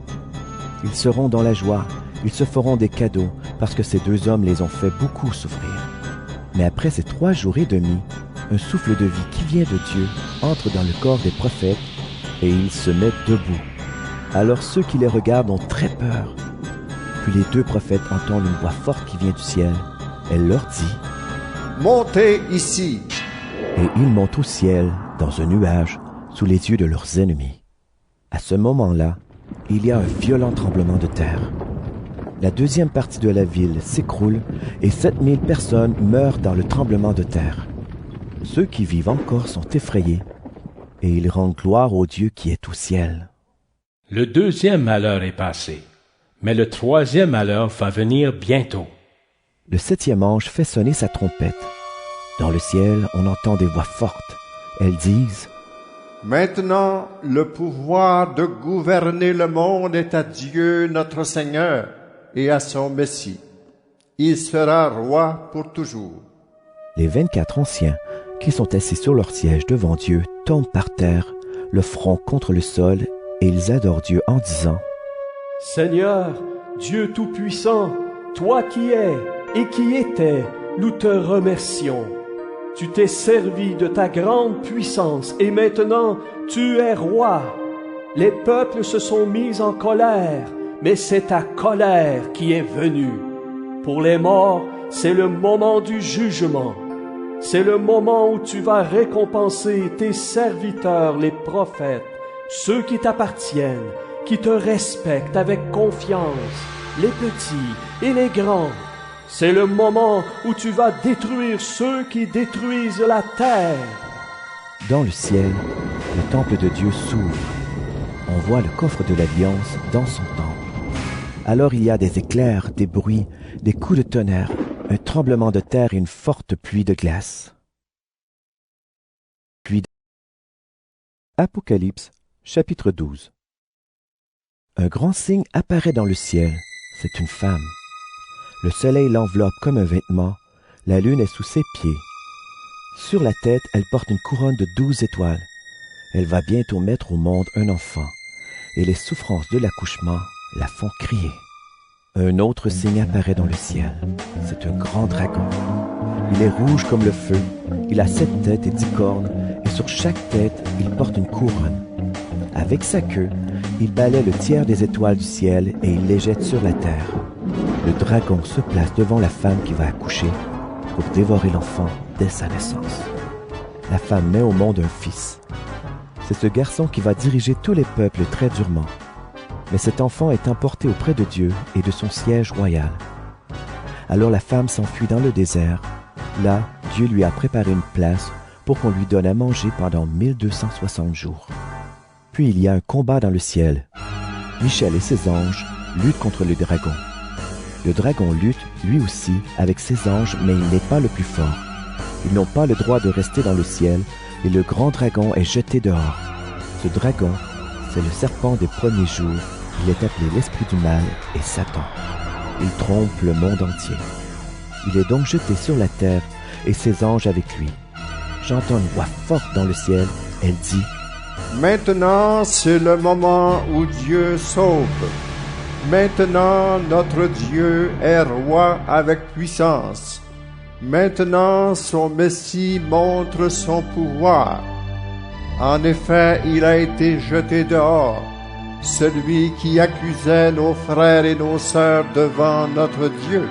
Ils seront dans la joie, ils se feront des cadeaux, parce que ces 2 hommes les ont fait beaucoup souffrir. Mais après ces 3 jours et demi, un souffle de vie qui vient de Dieu entre dans le corps des prophètes, et ils se mettent debout. Alors ceux qui les regardent ont très peur. Puis les 2 prophètes entendent une voix forte qui vient du ciel. Elle leur dit, « Montez ici !» Et ils montent au ciel, dans un nuage, sous les yeux de leurs ennemis. À ce moment-là, il y a un violent tremblement de terre. La 2e partie de la ville s'écroule et 7000 personnes meurent dans le tremblement de terre. Ceux qui vivent encore sont effrayés et ils rendent gloire au Dieu qui est au ciel. Le 2e malheur est passé, mais le 3e malheur va venir bientôt. Le 7e ange fait sonner sa trompette. Dans le ciel, on entend des voix fortes. Elles disent, « Maintenant, le pouvoir de gouverner le monde est à Dieu notre Seigneur et à son Messie. Il sera roi pour toujours. » Les 24 anciens, qui sont assis sur leur siège devant Dieu, tombent par terre, le front contre le sol, et ils adorent Dieu en disant, « Seigneur, Dieu Tout-Puissant, toi qui es et qui étais, nous te remercions. Tu t'es servi de ta grande puissance et maintenant tu es roi. Les peuples se sont mis en colère, mais c'est ta colère qui est venue. Pour les morts, c'est le moment du jugement. C'est le moment où tu vas récompenser tes serviteurs, les prophètes, ceux qui t'appartiennent, qui te respectent avec confiance, les petits et les grands. C'est le moment où tu vas détruire ceux qui détruisent la terre. » Dans le ciel, le temple de Dieu s'ouvre. On voit le coffre de l'Alliance dans son temple. Alors il y a des éclairs, des bruits, des coups de tonnerre, un tremblement de terre et une forte pluie de glace. Apocalypse, chapitre 12. Un grand signe apparaît dans le ciel. C'est une femme. Le soleil l'enveloppe comme un vêtement, la lune est sous ses pieds. Sur la tête, elle porte une couronne de 12 étoiles. Elle va bientôt mettre au monde un enfant, et les souffrances de l'accouchement la font crier. Un autre signe apparaît dans le ciel. C'est un grand dragon. Il est rouge comme le feu, il a 7 têtes et 10 cornes, et sur chaque tête, il porte une couronne. Avec sa queue, Il balaie le tiers des étoiles du ciel et il les jette sur la terre. Le dragon se place devant la femme qui va accoucher pour dévorer l'enfant dès sa naissance. La femme met au monde un fils. C'est ce garçon qui va diriger tous les peuples très durement. Mais cet enfant est emporté auprès de Dieu et de son siège royal. Alors la femme s'enfuit dans le désert. Là, Dieu lui a préparé une place pour qu'on lui donne à manger pendant 1260 jours. Puis il y a un combat dans le ciel. Michel et ses anges luttent contre le dragon. Le dragon lutte, lui aussi, avec ses anges, mais il n'est pas le plus fort. Ils n'ont pas le droit de rester dans le ciel, et le grand dragon est jeté dehors. Ce dragon, c'est le serpent des premiers jours. Il est appelé l'esprit du mal et Satan. Il trompe le monde entier. Il est donc jeté sur la terre, et ses anges avec lui. J'entends une voix forte dans le ciel. Elle dit: Maintenant, c'est le moment où Dieu sauve. Maintenant, notre Dieu est roi avec puissance. Maintenant, son Messie montre son pouvoir. En effet, il a été jeté dehors, celui qui accusait nos frères et nos sœurs devant notre Dieu,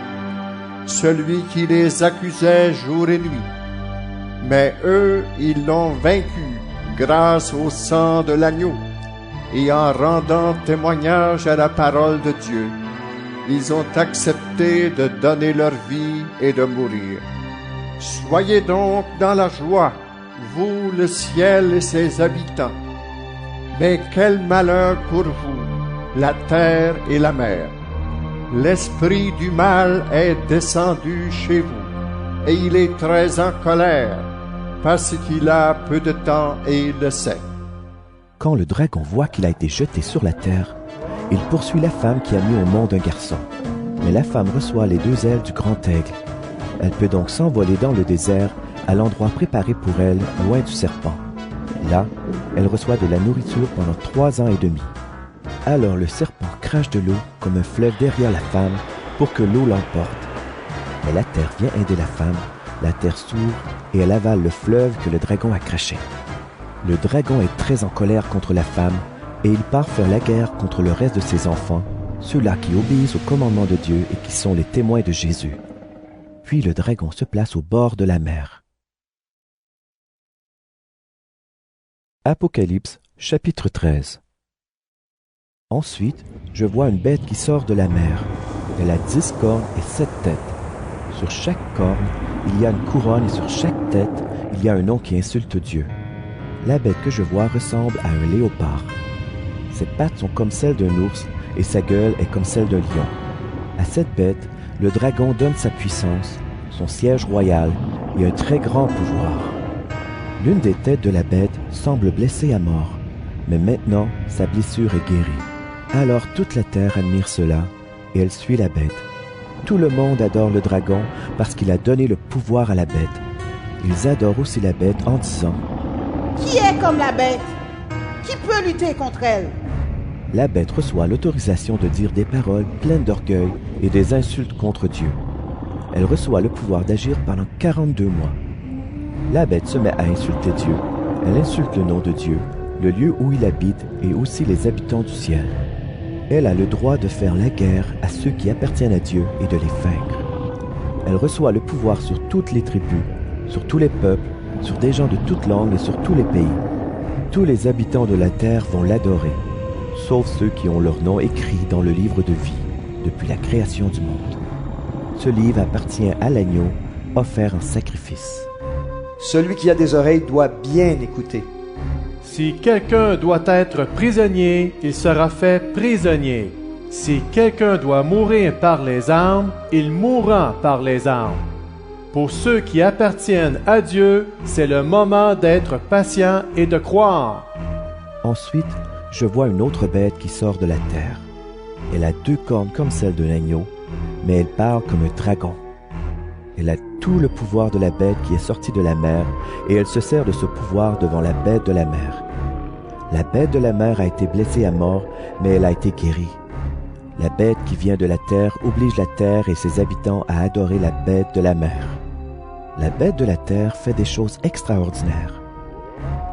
celui qui les accusait jour et nuit. Mais eux, ils l'ont vaincu grâce au sang de l'agneau et en rendant témoignage à la parole de Dieu. Ils ont accepté de donner leur vie et de mourir. Soyez donc dans la joie, vous, le ciel et ses habitants. Mais quel malheur pour vous, la terre et la mer. L'esprit du mal est descendu chez vous, et il est très en colère, parce qu'il a peu de temps et il le sait. Quand le dragon voit qu'il a été jeté sur la terre, il poursuit la femme qui a mis au monde un garçon. Mais la femme reçoit les 2 ailes du grand aigle. Elle peut donc s'envoler dans le désert, à l'endroit préparé pour elle, loin du serpent. Là, elle reçoit de la nourriture pendant 3 ans et demi. Alors le serpent crache de l'eau comme un fleuve derrière la femme pour que l'eau l'emporte. Mais la terre vient aider la femme, la terre s'ouvre et elle avale le fleuve que le dragon a craché. Le dragon est très en colère contre la femme et il part faire la guerre contre le reste de ses enfants, ceux-là qui obéissent au commandement de Dieu et qui sont les témoins de Jésus. Puis le dragon se place au bord de la mer. Apocalypse, chapitre 13. Ensuite, je vois une bête qui sort de la mer. Elle a 10 cornes et 7 têtes. Sur chaque corne, il y a une couronne et sur chaque tête, il y a un nom qui insulte Dieu. La bête que je vois ressemble à un léopard. Ses pattes sont comme celles d'un ours et sa gueule est comme celle d'un lion. À cette bête, le dragon donne sa puissance, son siège royal et un très grand pouvoir. L'une des têtes de la bête semble blessée à mort, mais maintenant sa blessure est guérie. Alors toute la terre admire cela et elle suit la bête. Tout le monde adore le dragon parce qu'il a donné le pouvoir à la bête. Ils adorent aussi la bête en disant: Qui est comme la bête? Qui peut lutter contre elle? La bête reçoit l'autorisation de dire des paroles pleines d'orgueil et des insultes contre Dieu. Elle reçoit le pouvoir d'agir pendant 42 mois. La bête se met à insulter Dieu. Elle insulte le nom de Dieu, le lieu où il habite et aussi les habitants du ciel. Elle a le droit de faire la guerre à ceux qui appartiennent à Dieu et de les vaincre. Elle reçoit le pouvoir sur toutes les tribus, sur tous les peuples, sur des gens de toutes langues et sur tous les pays. Tous les habitants de la terre vont l'adorer, sauf ceux qui ont leur nom écrit dans le livre de vie depuis la création du monde. Ce livre appartient à l'agneau, offert en sacrifice. Celui qui a des oreilles doit bien écouter. Si quelqu'un doit être prisonnier, il sera fait prisonnier. Si quelqu'un doit mourir par les armes, il mourra par les armes. Pour ceux qui appartiennent à Dieu, c'est le moment d'être patient et de croire. Ensuite, je vois une autre bête qui sort de la terre. Elle a 2 cornes comme celles d'un agneau, mais elle parle comme un dragon. Elle a tout le pouvoir de la bête qui est sortie de la mer, et elle se sert de ce pouvoir devant la bête de la mer. La bête de la mer a été blessée à mort, mais elle a été guérie. La bête qui vient de la terre oblige la terre et ses habitants à adorer la bête de la mer. La bête de la terre fait des choses extraordinaires.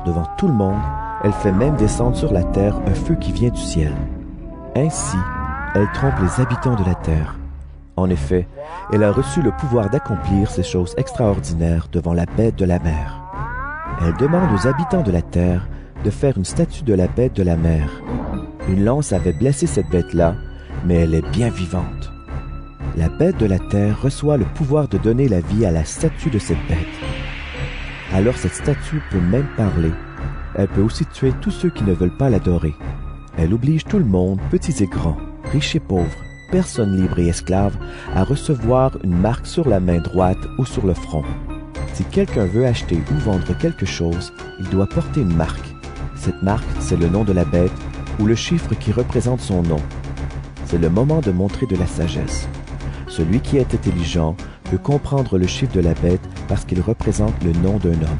Devant tout le monde, Elle fait même descendre sur la terre un feu qui vient du ciel. Ainsi, elle trompe les habitants de la terre. En effet, elle a reçu le pouvoir d'accomplir ces choses extraordinaires devant la bête de la mer. Elle demande aux habitants de la terre de faire une statue de la bête de la mer. Une lance avait blessé cette bête-là, mais elle est bien vivante. La bête de la terre reçoit le pouvoir de donner la vie à la statue de cette bête. Alors cette statue peut même parler. Elle peut aussi tuer tous ceux qui ne veulent pas l'adorer. Elle oblige tout le monde, petits et grands, riches et pauvres, personnes libres et esclaves, à recevoir une marque sur la main droite ou sur le front. Si quelqu'un veut acheter ou vendre quelque chose, il doit porter une marque. Cette marque, c'est le nom de la bête ou le chiffre qui représente son nom. C'est le moment de montrer de la sagesse. Celui qui est intelligent peut comprendre le chiffre de la bête parce qu'il représente le nom d'un homme.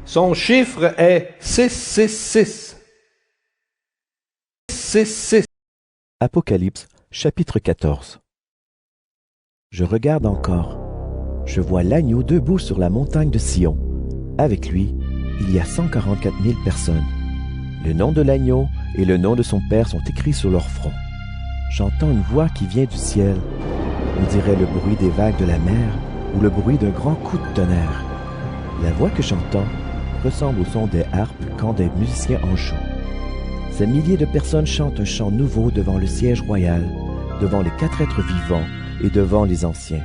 Son chiffre est 666. 666. Apocalypse, chapitre 14. Je regarde encore. Je vois l'agneau debout sur la montagne de Sion. Avec lui, il y a 144 000 personnes. Le nom de l'agneau et le nom de son père sont écrits sur leur front. J'entends une voix qui vient du ciel. On dirait le bruit des vagues de la mer ou le bruit d'un grand coup de tonnerre. La voix que j'entends ressemble au son des harpes quand des musiciens en jouent. Ces milliers de personnes chantent un chant nouveau devant le siège royal, devant les 4 êtres vivants et devant les anciens.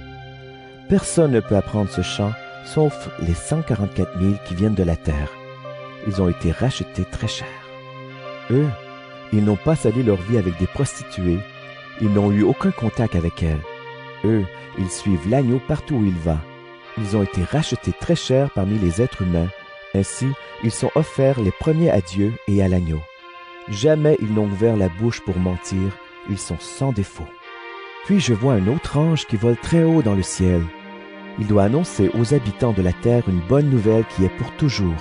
Personne ne peut apprendre ce chant, sauf les 144 000 qui viennent de la terre. Ils ont été rachetés très cher. Eux, ils n'ont pas sali leur vie avec des prostituées, ils n'ont eu aucun contact avec elles. Eux, ils suivent l'agneau partout où il va. Ils ont été rachetés très cher parmi les êtres humains. Ainsi, ils sont offerts les premiers à Dieu et à l'agneau. Jamais ils n'ont ouvert la bouche pour mentir, ils sont sans défaut. Puis je vois un autre ange qui vole très haut dans le ciel. Il doit annoncer aux habitants de la terre une bonne nouvelle qui est pour toujours.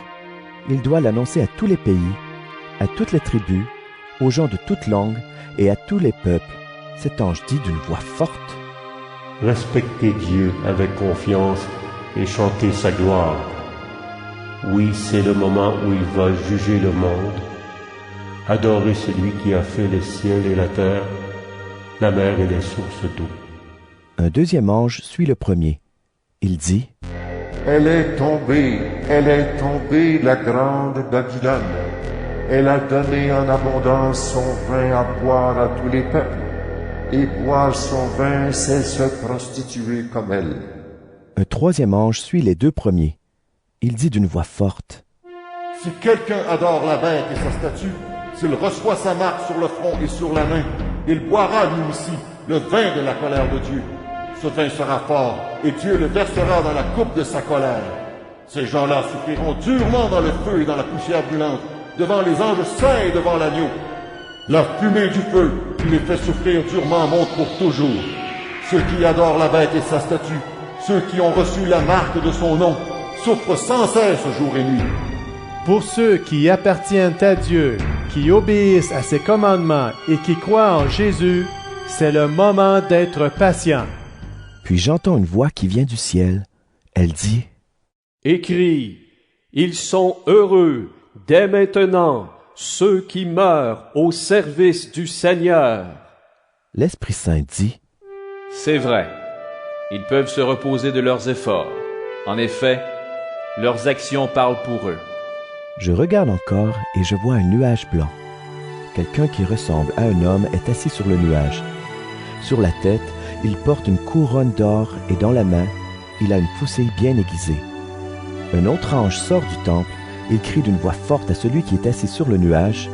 Il doit l'annoncer à tous les pays, à toutes les tribus, aux gens de toutes langues et à tous les peuples. Cet ange dit d'une voix forte: Respectez Dieu avec confiance et chantez sa gloire. Oui, c'est le moment où il va juger le monde. Adorez celui qui a fait les ciels et la terre, la mer et les sources d'eau. Un deuxième ange suit le premier. Il dit: Elle est tombée, la grande Babylone. Elle a donné en abondance son vin à boire à tous les peuples. Et boire son vin, c'est se prostituer comme elle. Un troisième ange suit les 2 premiers. Il dit d'une voix forte: Si quelqu'un adore la bête et sa statue, s'il reçoit sa marque sur le front et sur la main, il boira lui aussi le vin de la colère de Dieu. Ce vin sera fort, et Dieu le versera dans la coupe de sa colère. Ces gens-là souffriront durement dans le feu et dans la poussière brûlante, devant les anges saints et devant l'agneau. La fumée du feu qui les fait souffrir durement monte pour toujours. Ceux qui adorent la bête et sa statue, ceux qui ont reçu la marque de son nom, souffrent sans cesse jour et nuit. Pour ceux qui appartiennent à Dieu, qui obéissent à ses commandements et qui croient en Jésus, c'est le moment d'être patient. Puis j'entends une voix qui vient du ciel. Elle dit: Écris, ils sont heureux dès maintenant ceux qui meurent au service du Seigneur. L'Esprit Saint dit: C'est vrai, ils peuvent se reposer de leurs efforts. En effet, leurs actions parlent pour eux. Je regarde encore et je vois un nuage blanc. Quelqu'un qui ressemble à un homme est assis sur le nuage. Sur la tête, il porte une couronne d'or et dans la main, il a une faucille bien aiguisée. Un autre ange sort du temple et crie d'une voix forte à celui qui est assis sur le nuage: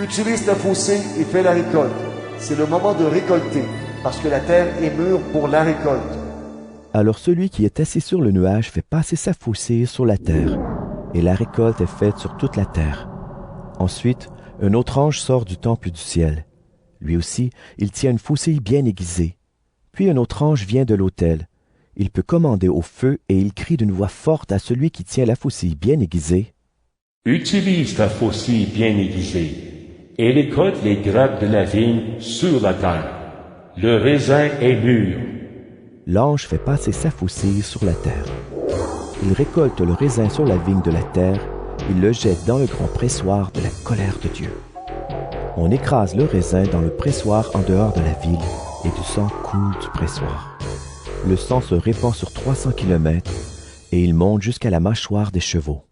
Utilise ta faucille et fais la récolte. C'est le moment de récolter, parce que la terre est mûre pour la récolte. Alors celui qui est assis sur le nuage fait passer sa faucille sur la terre, et la récolte est faite sur toute la terre. Ensuite, un autre ange sort du temple du ciel. Lui aussi, il tient une faucille bien aiguisée. Puis un autre ange vient de l'autel. Il peut commander au feu et il crie d'une voix forte à celui qui tient la faucille bien aiguisée: Utilise ta faucille bien aiguisée et récolte les grappes de la vigne sur la terre. Le raisin est mûr. L'ange fait passer sa faucille sur la terre. Il récolte le raisin sur la vigne de la terre Il le jette dans le grand pressoir de la colère de Dieu. On écrase le raisin dans le pressoir en dehors de la ville, et du sang coule du pressoir. Le sang se répand sur 300 kilomètres, et il monte jusqu'à la mâchoire des chevaux.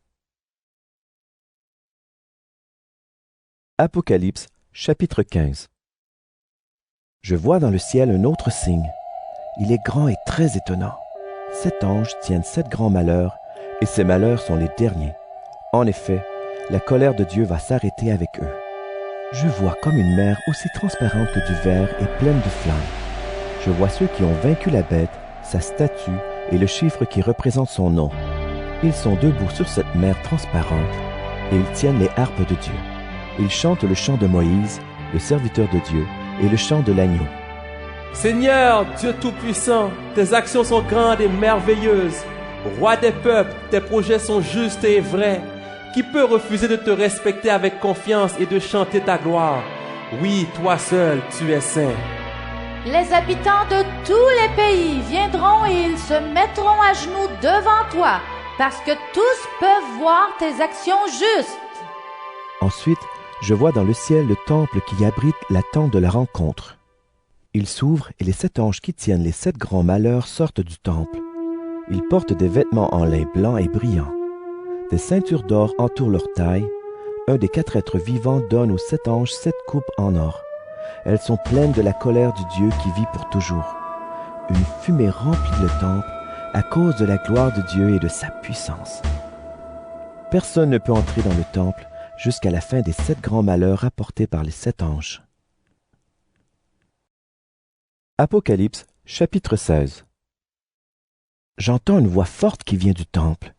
Apocalypse, chapitre 15. Je vois dans le ciel un autre signe. Il est grand et très étonnant. 7 anges tiennent 7 grands malheurs, et ces malheurs sont les derniers. En effet, la colère de Dieu va s'arrêter avec eux. Je vois comme une mer aussi transparente que du verre et pleine de flammes. Je vois ceux qui ont vaincu la bête, sa statue et le chiffre qui représente son nom. Ils sont debout sur cette mer transparente, et ils tiennent les harpes de Dieu. Ils chantent le chant de Moïse, le serviteur de Dieu, et le chant de l'agneau. Seigneur, Dieu Tout-Puissant, tes actions sont grandes et merveilleuses. Roi des peuples, tes projets sont justes et vrais. Qui peut refuser de te respecter avec confiance et de chanter ta gloire? Oui, toi seul, tu es saint. Les habitants de tous les pays viendront et ils se mettront à genoux devant toi, parce que tous peuvent voir tes actions justes. Ensuite, je vois dans le ciel le temple qui abrite la tente de la rencontre. Il s'ouvre et les 7 anges qui tiennent les 7 grands malheurs sortent du temple. Ils portent des vêtements en lin blanc et brillant. Des ceintures d'or entourent leur taille. Un des 4 êtres vivants donne aux 7 anges 7 coupes en or. Elles sont pleines de la colère du Dieu qui vit pour toujours. Une fumée remplit le temple à cause de la gloire de Dieu et de sa puissance. Personne ne peut entrer dans le temple jusqu'à la fin des 7 grands malheurs rapportés par les 7 anges. Apocalypse, chapitre 16. J'entends une voix forte qui vient du temple.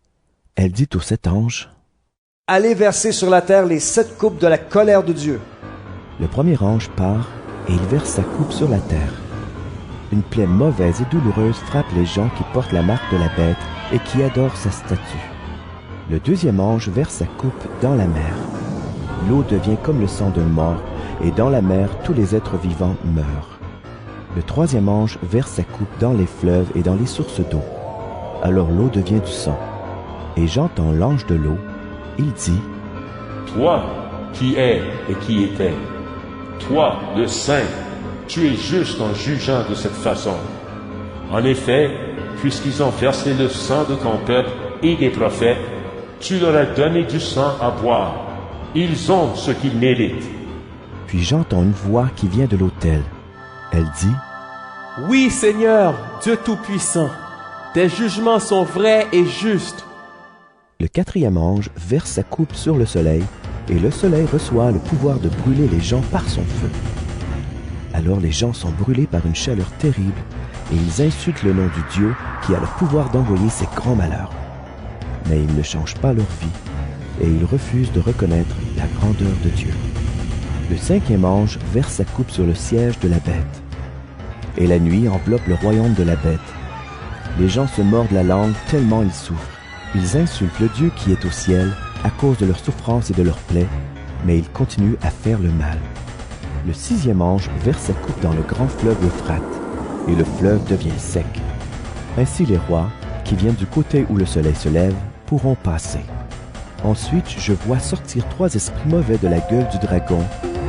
Elle dit aux 7 anges, « Allez verser sur la terre les 7 coupes de la colère de Dieu. » Le premier ange part et il verse sa coupe sur la terre. Une plaie mauvaise et douloureuse frappe les gens qui portent la marque de la bête et qui adorent sa statue. Le deuxième ange verse sa coupe dans la mer. L'eau devient comme le sang d'un mort, et dans la mer tous les êtres vivants meurent. Le troisième ange verse sa coupe dans les fleuves et dans les sources d'eau. Alors l'eau devient du sang. Et j'entends l'ange de l'eau. Il dit, « Toi qui es et qui étais, toi le Saint, tu es juste en jugeant de cette façon. En effet, puisqu'ils ont versé le sang de ton peuple et des prophètes, tu leur as donné du sang à boire. Ils ont ce qu'ils méritent. » Puis j'entends une voix qui vient de l'autel. Elle dit, « Oui, Seigneur, Dieu Tout-Puissant, tes jugements sont vrais et justes. » Le quatrième ange verse sa coupe sur le soleil, et le soleil reçoit le pouvoir de brûler les gens par son feu. Alors les gens sont brûlés par une chaleur terrible, et ils insultent le nom du Dieu qui a le pouvoir d'envoyer ses grands malheurs. Mais ils ne changent pas leur vie, et ils refusent de reconnaître la grandeur de Dieu. Le cinquième ange verse sa coupe sur le siège de la bête. Et la nuit enveloppe le royaume de la bête. Les gens se mordent la langue tellement ils souffrent. Ils insultent le Dieu qui est au ciel à cause de leur souffrance et de leurs plaies, mais ils continuent à faire le mal. Le sixième ange verse sa coupe dans le grand fleuve Euphrate, et le fleuve devient sec. Ainsi les rois, qui viennent du côté où le soleil se lève, pourront passer. Ensuite, je vois sortir 3 esprits mauvais de la gueule du dragon,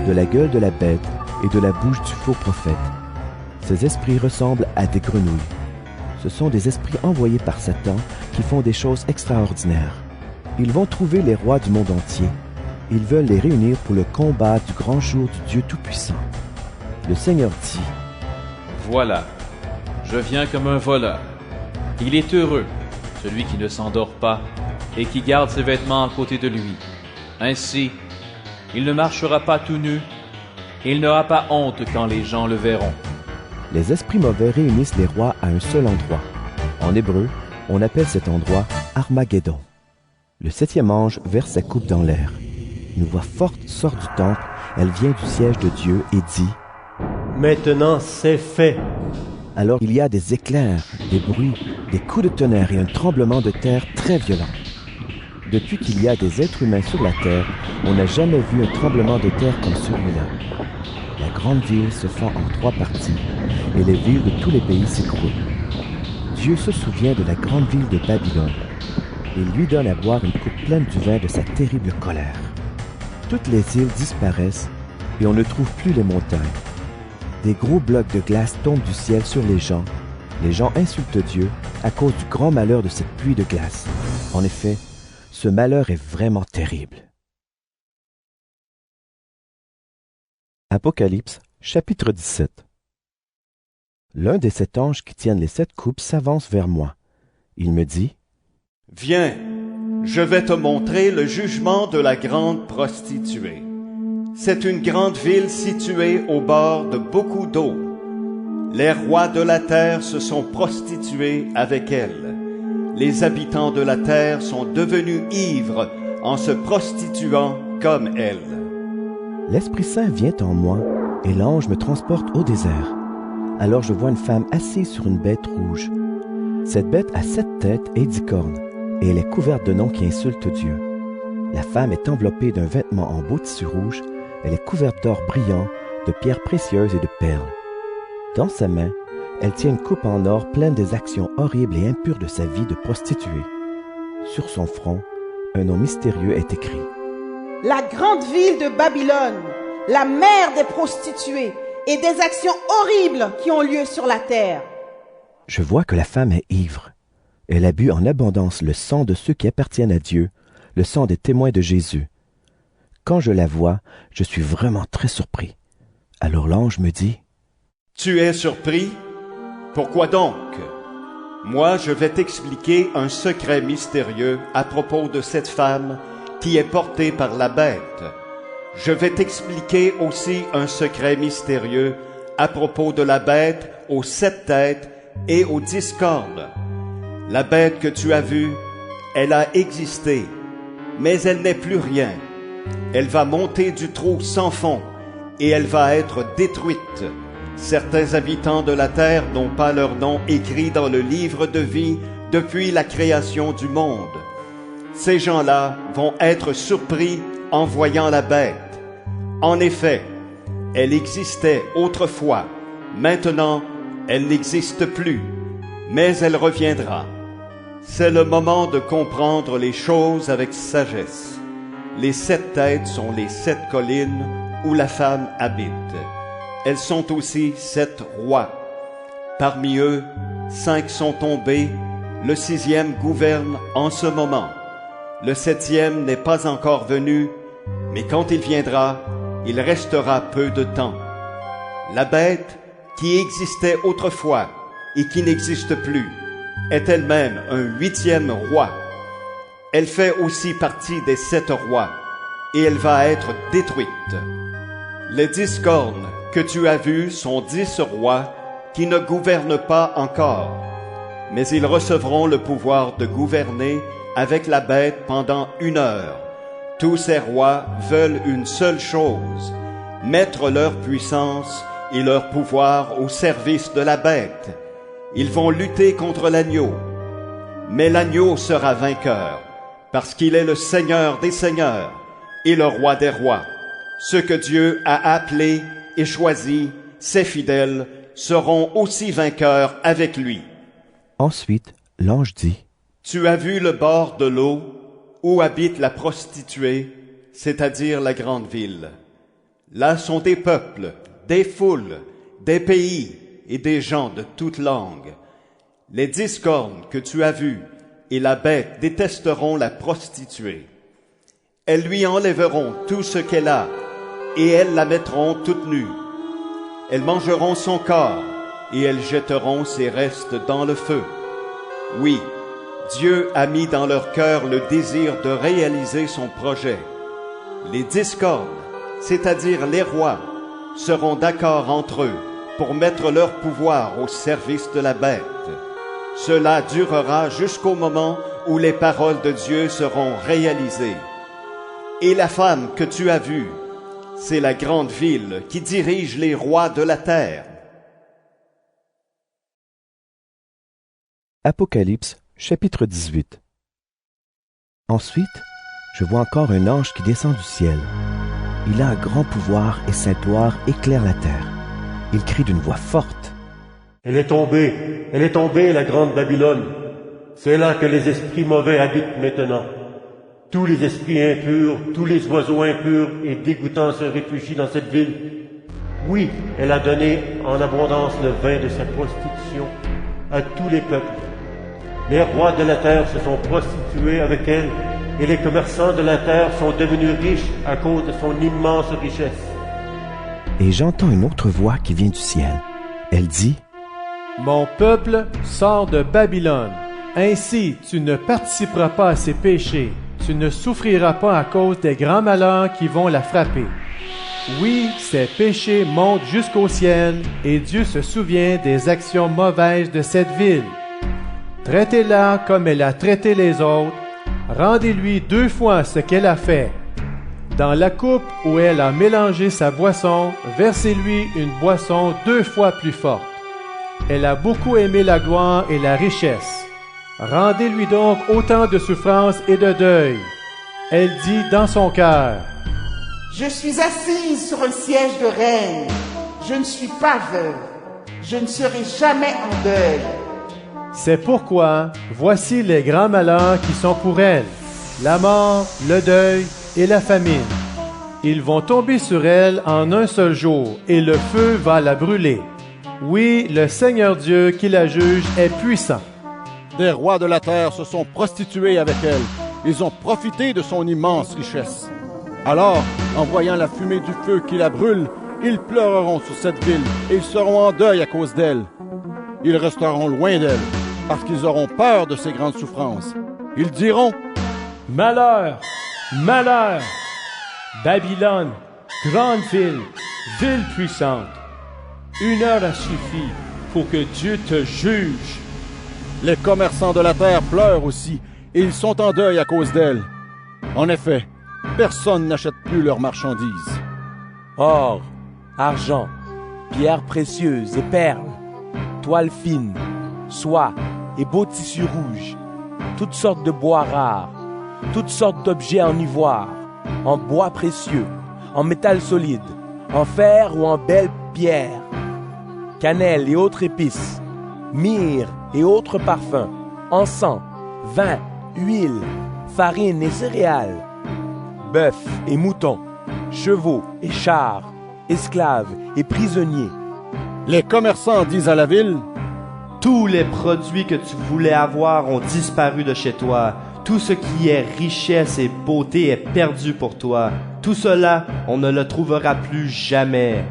de la gueule de la bête et de la bouche du faux prophète. Ces esprits ressemblent à des grenouilles. Ce sont des esprits envoyés par Satan qui font des choses extraordinaires. Ils vont trouver les rois du monde entier. Ils veulent les réunir pour le combat du grand jour du Dieu Tout-Puissant. Le Seigneur dit, « Voilà, je viens comme un voleur. Il est heureux, celui qui ne s'endort pas et qui garde ses vêtements à côté de lui. Ainsi, il ne marchera pas tout nu, et il n'aura pas honte quand les gens le verront. » Les esprits mauvais réunissent les rois à un seul endroit. En hébreu, on appelle cet endroit Armageddon. Le septième ange verse sa coupe dans l'air. Une voix forte sort du temple, elle vient du siège de Dieu et dit, « Maintenant c'est fait. » Alors il y a des éclairs, des bruits, des coups de tonnerre et un tremblement de terre très violent. Depuis qu'il y a des êtres humains sur la terre, on n'a jamais vu un tremblement de terre comme celui-là. La grande ville se fend en 3 parties, et les villes de tous les pays s'écroulent. Dieu se souvient de la grande ville de Babylone. Il lui donne à boire une coupe pleine du vin de sa terrible colère. Toutes les îles disparaissent et on ne trouve plus les montagnes. Des gros blocs de glace tombent du ciel sur les gens. Les gens insultent Dieu à cause du grand malheur de cette pluie de glace. En effet, ce malheur est vraiment terrible. Apocalypse, chapitre 17. L'un des 7 anges qui tiennent les 7 coupes s'avance vers moi. Il me dit: Viens, je vais te montrer le jugement de la grande prostituée. C'est une grande ville située au bord de beaucoup d'eau. Les rois de la terre se sont prostitués avec elle. Les habitants de la terre sont devenus ivres en se prostituant comme elle. L'Esprit Saint vient en moi et l'ange me transporte au désert. Alors je vois une femme assise sur une bête rouge. Cette bête a 7 têtes et 10 cornes, et elle est couverte de noms qui insultent Dieu. La femme est enveloppée d'un vêtement en beau tissu rouge, elle est couverte d'or brillant, de pierres précieuses et de perles. Dans sa main, elle tient une coupe en or pleine des actions horribles et impures de sa vie de prostituée. Sur son front, un nom mystérieux est écrit: La grande ville de Babylone, la mère des prostituées et des actions horribles qui ont lieu sur la terre. Je vois que la femme est ivre. Elle a bu en abondance le sang de ceux qui appartiennent à Dieu, le sang des témoins de Jésus. Quand je la vois, je suis vraiment très surpris. Alors l'ange me dit: Tu es surpris? Pourquoi donc? Moi, je vais t'expliquer un secret mystérieux à propos de cette femme qui est portée par la bête. Je vais t'expliquer aussi un secret mystérieux à propos de la bête aux 7 têtes et aux 10 cornes. La bête que tu as vue, elle a existé, mais elle n'est plus rien. Elle va monter du trou sans fond et elle va être détruite. Certains habitants de la terre n'ont pas leur nom écrit dans le livre de vie depuis la création du monde. Ces gens-là vont être surpris en voyant la bête. En effet, elle existait autrefois. Maintenant, elle n'existe plus, mais elle reviendra. C'est le moment de comprendre les choses avec sagesse. Les 7 têtes sont les 7 collines où la femme habite. Elles sont aussi 7 rois. Parmi eux, 5 sont tombés, le 6e gouverne en ce moment. Le 7e n'est pas encore venu, mais quand il viendra, il restera peu de temps. La bête, qui existait autrefois et qui n'existe plus, est elle-même un 8e roi. Elle fait aussi partie des 7 rois, et elle va être détruite. Les 10 cornes que tu as vues sont 10 rois qui ne gouvernent pas encore, mais ils recevront le pouvoir de gouverner avec la bête pendant 1 heure. Tous ces rois veulent une seule chose, mettre leur puissance et leur pouvoir au service de la bête. Ils vont lutter contre l'agneau, mais l'agneau sera vainqueur, parce qu'il est le Seigneur des seigneurs et le Roi des rois. Ceux que Dieu a appelés et choisis, ses fidèles, seront aussi vainqueurs avec lui. Ensuite, l'ange dit: Tu as vu le bord de l'eau où habite la prostituée, c'est-à-dire la grande ville. Là sont des peuples, des foules, des pays et des gens de toutes langues. Les 10 cornes que tu as vues et la bête détesteront la prostituée. Elles lui enlèveront tout ce qu'elle a et elles la mettront toute nue. Elles mangeront son corps et elles jetteront ses restes dans le feu. Oui, Dieu a mis dans leur cœur le désir de réaliser son projet. Les 10 cornes, c'est-à-dire les rois, seront d'accord entre eux pour mettre leur pouvoir au service de la bête. Cela durera jusqu'au moment où les paroles de Dieu seront réalisées. Et la femme que tu as vue, c'est la grande ville qui dirige les rois de la terre. Apocalypse, chapitre 18. Ensuite, je vois encore un ange qui descend du ciel. Il a un grand pouvoir et sa gloire éclaire la terre. Il crie d'une voix forte: Elle est tombée, la grande Babylone, c'est là que les esprits mauvais habitent maintenant. Tous les esprits impurs, tous les oiseaux impurs et dégoûtants se réfugient dans cette ville. Oui, elle a donné en abondance le vin de sa prostitution à tous les peuples. Les rois de la terre se sont prostitués avec elle, et les commerçants de la terre sont devenus riches à cause de son immense richesse. Et j'entends une autre voix qui vient du ciel. Elle dit, « Mon peuple sort de Babylone. Ainsi, tu ne participeras pas à ses péchés. Tu ne souffriras pas à cause des grands malheurs qui vont la frapper. Oui, ses péchés montent jusqu'au ciel, et Dieu se souvient des actions mauvaises de cette ville. Traitez-la comme elle a traité les autres. Rendez-lui 2 fois ce qu'elle a fait. Dans la coupe où elle a mélangé sa boisson, versez-lui une boisson 2 fois plus forte. Elle a beaucoup aimé la gloire et la richesse. Rendez-lui donc autant de souffrance et de deuil. Elle dit dans son cœur, « Je suis assise sur un siège de reine. Je ne suis pas veuve. Je ne serai jamais en deuil. » C'est pourquoi, voici les grands malheurs qui sont pour elle, la mort, le deuil et la famine. Ils vont tomber sur elle en un seul jour, et le feu va la brûler. Oui, le Seigneur Dieu qui la juge est puissant. Des rois de la terre se sont prostitués avec elle. Ils ont profité de son immense richesse. Alors, en voyant la fumée du feu qui la brûle, ils pleureront sur cette ville, et ils seront en deuil à cause d'elle. Ils resteront loin d'elle, parce qu'ils auront peur de ses grandes souffrances. Ils diront, « Malheur! Malheur! Babylone, grande ville, ville puissante! 1 heure a suffi pour que Dieu te juge. » Les commerçants de la terre pleurent aussi, et ils sont en deuil à cause d'elle. En effet, personne n'achète plus leurs marchandises. Or, argent, pierres précieuses et perles, toiles fines, soie et beaux tissus rouges, toutes sortes de bois rares, toutes sortes d'objets en ivoire, en bois précieux, en métal solide, en fer ou en belle pierre, cannelle et autres épices, myrrhe et autres parfums, encens, vin, huile, farine et céréales, bœuf et moutons, chevaux et chars, esclaves et prisonniers. Les commerçants disent à la ville, « Tous les produits que tu voulais avoir ont disparu de chez toi. Tout ce qui est richesse et beauté est perdu pour toi. Tout cela, on ne le trouvera plus jamais. »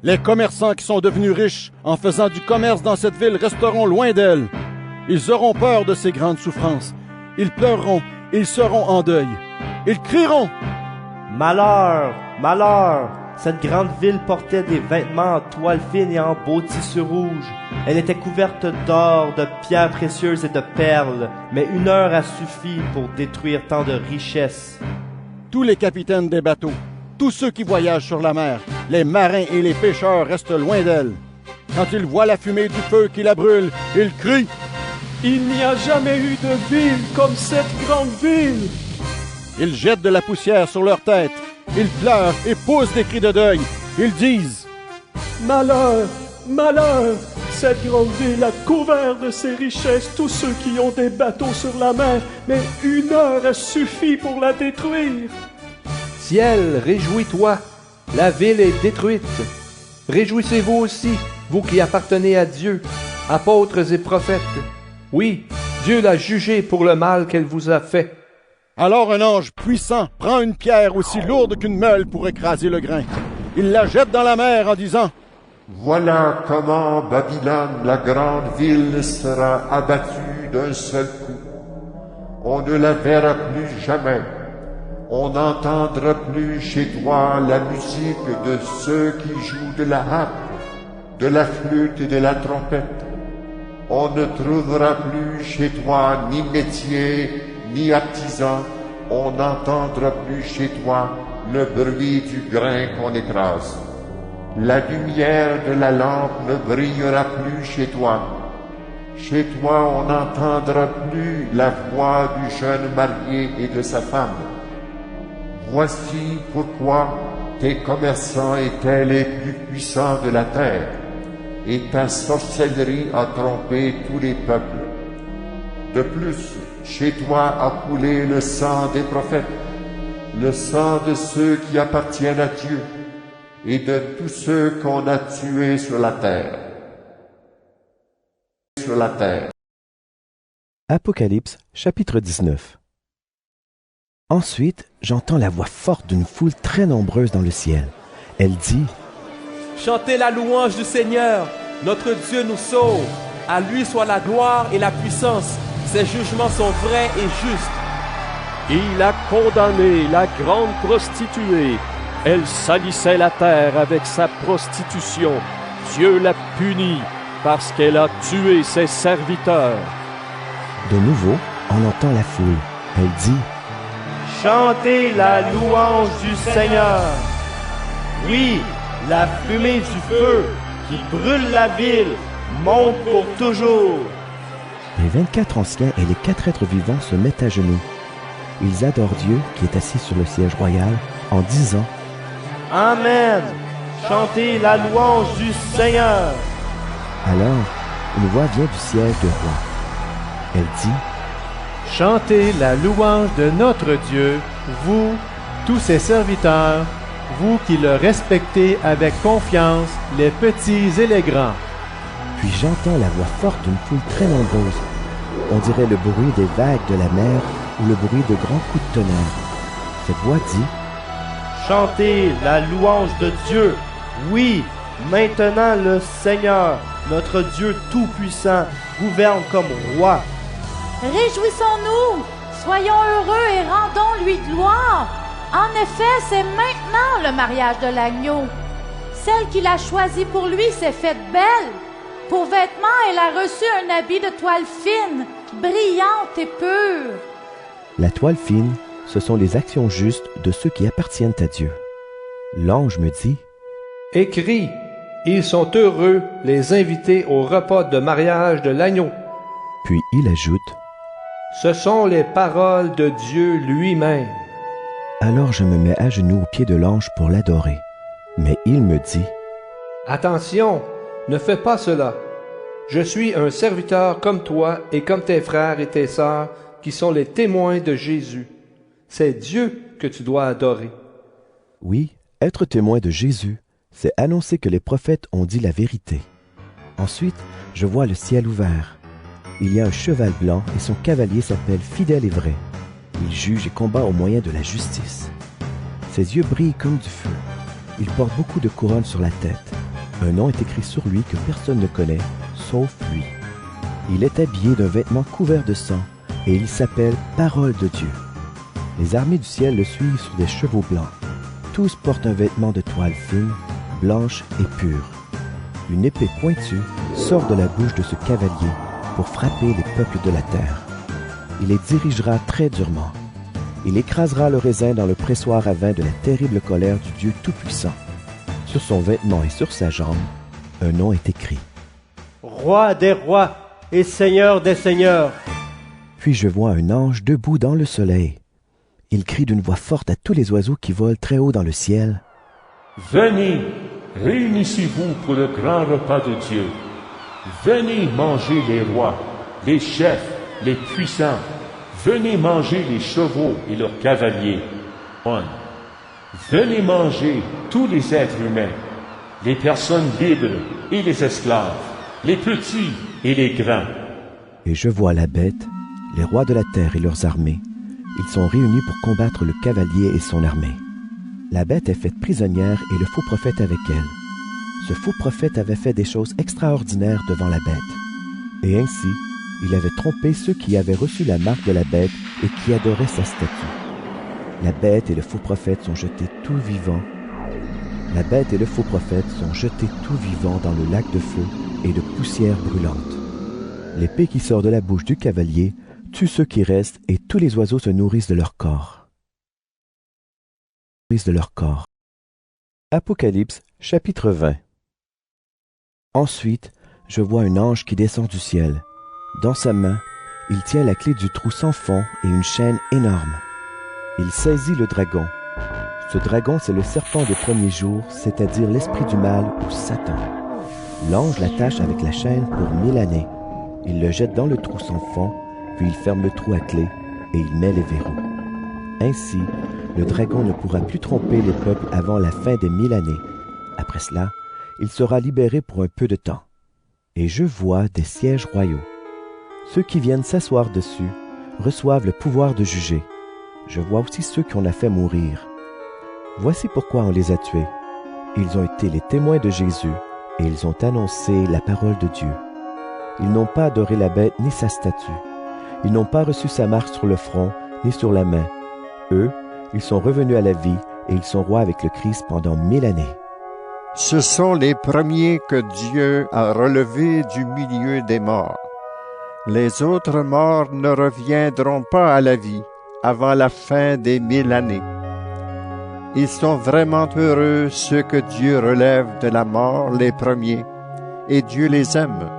Les commerçants qui sont devenus riches en faisant du commerce dans cette ville resteront loin d'elle. Ils auront peur de ces grandes souffrances. Ils pleureront, ils seront en deuil. Ils crieront, « Malheur! Malheur! Cette grande ville portait des vêtements en toile fine et en beau tissu rouge. Elle était couverte d'or, de pierres précieuses et de perles, mais 1 heure a suffi pour détruire tant de richesses. » Tous les capitaines des bateaux, tous ceux qui voyagent sur la mer, les marins et les pêcheurs restent loin d'elle. Quand ils voient la fumée du feu qui la brûle, ils crient, « Il n'y a jamais eu de ville comme cette grande ville !» Ils jettent de la poussière sur leur tête. Ils pleurent et poussent des cris de deuil. Ils disent, « Malheur, malheur! Cette grande ville a couvert de ses richesses tous ceux qui ont des bateaux sur la mer, mais 1 heure a suffi pour la détruire. » Ciel, réjouis-toi, la ville est détruite. Réjouissez-vous aussi, vous qui appartenez à Dieu, apôtres et prophètes. Oui, Dieu l'a jugée pour le mal qu'elle vous a fait. Alors un ange puissant prend une pierre aussi lourde qu'une meule pour écraser le grain. Il la jette dans la mer en disant, « Voilà comment Babylone, la grande ville, sera abattue d'un seul coup. On ne la verra plus jamais. On n'entendra plus chez toi la musique de ceux qui jouent de la harpe, de la flûte et de la trompette. On ne trouvera plus chez toi ni métier, ni artisan. On n'entendra plus chez toi le bruit du grain qu'on écrase. La lumière de la lampe ne brillera plus chez toi. Chez toi, on n'entendra plus la voix du jeune marié et de sa femme. Voici pourquoi tes commerçants étaient les plus puissants de la terre, et ta sorcellerie a trompé tous les peuples. De plus, chez toi a coulé le sang des prophètes, le sang de ceux qui appartiennent à Dieu et de tous ceux qu'on a tués sur la terre. Sur la terre. Apocalypse, chapitre 19. Ensuite, j'entends la voix forte d'une foule très nombreuse dans le ciel. Elle dit: Chantez la louange du Seigneur, notre Dieu nous sauve. À lui soit la gloire et la puissance. Ses jugements sont vrais et justes. Il a condamné la grande prostituée. Elle salissait la terre avec sa prostitution. Dieu l'a punie parce qu'elle a tué ses serviteurs. De nouveau, on entend la foule. Elle dit: Chantez la louange du Seigneur. Oui, la fumée du feu qui brûle la ville monte pour toujours. Les 24 anciens et les 4 êtres vivants se mettent à genoux. Ils adorent Dieu qui est assis sur le siège royal en disant: Amen. Chantez la louange du Seigneur. Alors, une voix vient du siège de roi. Elle dit: Chantez la louange de notre Dieu, vous, tous ses serviteurs, vous qui le respectez avec confiance, les petits et les grands. Puis j'entends la voix forte d'une foule très nombreuse. On dirait le bruit des vagues de la mer ou le bruit de grands coups de tonnerre. Cette voix dit: Chantez la louange de Dieu. Oui, maintenant le Seigneur, notre Dieu tout-puissant, gouverne comme roi. Réjouissons-nous, soyons heureux et rendons-lui gloire. En effet, c'est maintenant le mariage de l'agneau. Celle qu'il a choisie pour lui s'est faite belle. Pour vêtements, elle a reçu un habit de toile fine, brillante et pure. La toile fine, ce sont les actions justes de ceux qui appartiennent à Dieu. L'ange me dit: Écris, ils sont heureux, les invités au repas de mariage de l'agneau. Puis il ajoute: Ce sont les paroles de Dieu lui-même. Alors je me mets à genoux aux pieds de l'ange pour l'adorer. Mais il me dit: Attention, ne fais pas cela. Je suis un serviteur comme toi et comme tes frères et tes sœurs qui sont les témoins de Jésus. C'est Dieu que tu dois adorer. Oui, être témoin de Jésus, c'est annoncer que les prophètes ont dit la vérité. Ensuite, je vois le ciel ouvert. Il y a un cheval blanc et son cavalier s'appelle Fidèle et Vrai. Il juge et combat au moyen de la justice. Ses yeux brillent comme du feu. Il porte beaucoup de couronnes sur la tête. Un nom est écrit sur lui que personne ne connaît, sauf lui. Il est habillé d'un vêtement couvert de sang, et il s'appelle Parole de Dieu. Les armées du ciel le suivent sur des chevaux blancs. Tous portent un vêtement de toile fine, blanche et pure. Une épée pointue sort de la bouche de ce cavalier pour frapper les peuples de la terre. Il les dirigera très durement. Il écrasera le raisin dans le pressoir à vin de la terrible colère du Dieu Tout-Puissant. Sur son vêtement et sur sa jambe, un nom est écrit: Roi des rois et Seigneur des seigneurs. Puis je vois un ange debout dans le soleil. Il crie d'une voix forte à tous les oiseaux qui volent très haut dans le ciel: Venez, réunissez-vous pour le grand repas de Dieu. Venez manger les rois, les chefs, les puissants. Venez manger les chevaux et leurs cavaliers. Venez manger tous les êtres humains, les personnes libres et les esclaves, les petits et les grands. Et je vois la bête, les rois de la terre et leurs armées. Ils sont réunis pour combattre le cavalier et son armée. La bête est faite prisonnière et le faux prophète avec elle. Ce faux prophète avait fait des choses extraordinaires devant la bête. Et ainsi, il avait trompé ceux qui avaient reçu la marque de la bête et qui adoraient sa statue. La bête et le faux prophète sont jetés tout vivants. La bête et le faux prophète sont jetés tout vivants dans le lac de feu et de poussière brûlante. L'épée qui sort de la bouche du cavalier tue ceux qui restent et tous les oiseaux se nourrissent de leur corps. Apocalypse, chapitre 20. Ensuite, je vois un ange qui descend du ciel. Dans sa main, il tient la clé du trou sans fond et une chaîne énorme. Il saisit le dragon. Ce dragon, c'est le serpent des premiers jours, c'est-à-dire l'esprit du mal ou Satan. L'ange l'attache avec la chaîne pour 1000 années. Il le jette dans le trou sans fond puis il ferme le trou à clé et il met les verrous. Ainsi, le dragon ne pourra plus tromper les peuples avant la fin des 1000 années. Après cela, il sera libéré pour un peu de temps. Et je vois des sièges royaux. Ceux qui viennent s'asseoir dessus reçoivent le pouvoir de juger. Je vois aussi ceux qu'on a fait mourir. Voici pourquoi on les a tués. Ils ont été les témoins de Jésus et ils ont annoncé la parole de Dieu. Ils n'ont pas adoré la bête ni sa statue. Ils n'ont pas reçu sa marque sur le front ni sur la main. Eux, ils sont revenus à la vie et ils sont rois avec le Christ pendant 1000 années. Ce sont les premiers que Dieu a relevés du milieu des morts. Les autres morts ne reviendront pas à la vie avant la fin des 1000 années. Ils sont vraiment heureux ceux que Dieu relève de la mort, les premiers, et Dieu les aime.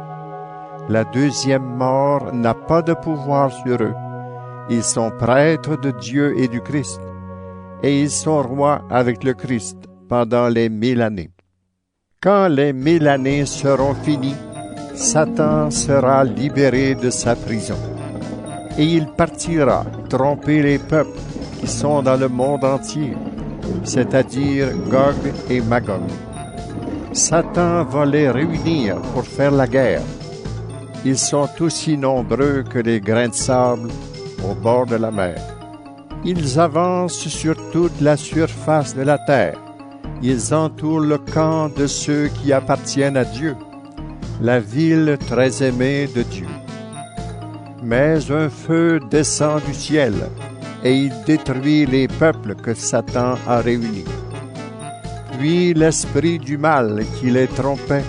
La deuxième mort n'a pas de pouvoir sur eux. Ils sont prêtres de Dieu et du Christ, et ils sont rois avec le Christ pendant les 1000 années. Quand les 1000 années seront finies, Satan sera libéré de sa prison, et il partira tromper les peuples qui sont dans le monde entier, c'est-à-dire Gog et Magog. Satan va les réunir pour faire la guerre. Ils sont aussi nombreux que les grains de sable au bord de la mer. Ils avancent sur toute la surface de la terre. Ils entourent le camp de ceux qui appartiennent à Dieu, la ville très aimée de Dieu. Mais un feu descend du ciel et il détruit les peuples que Satan a réunis. Puis l'esprit du mal qui les trompait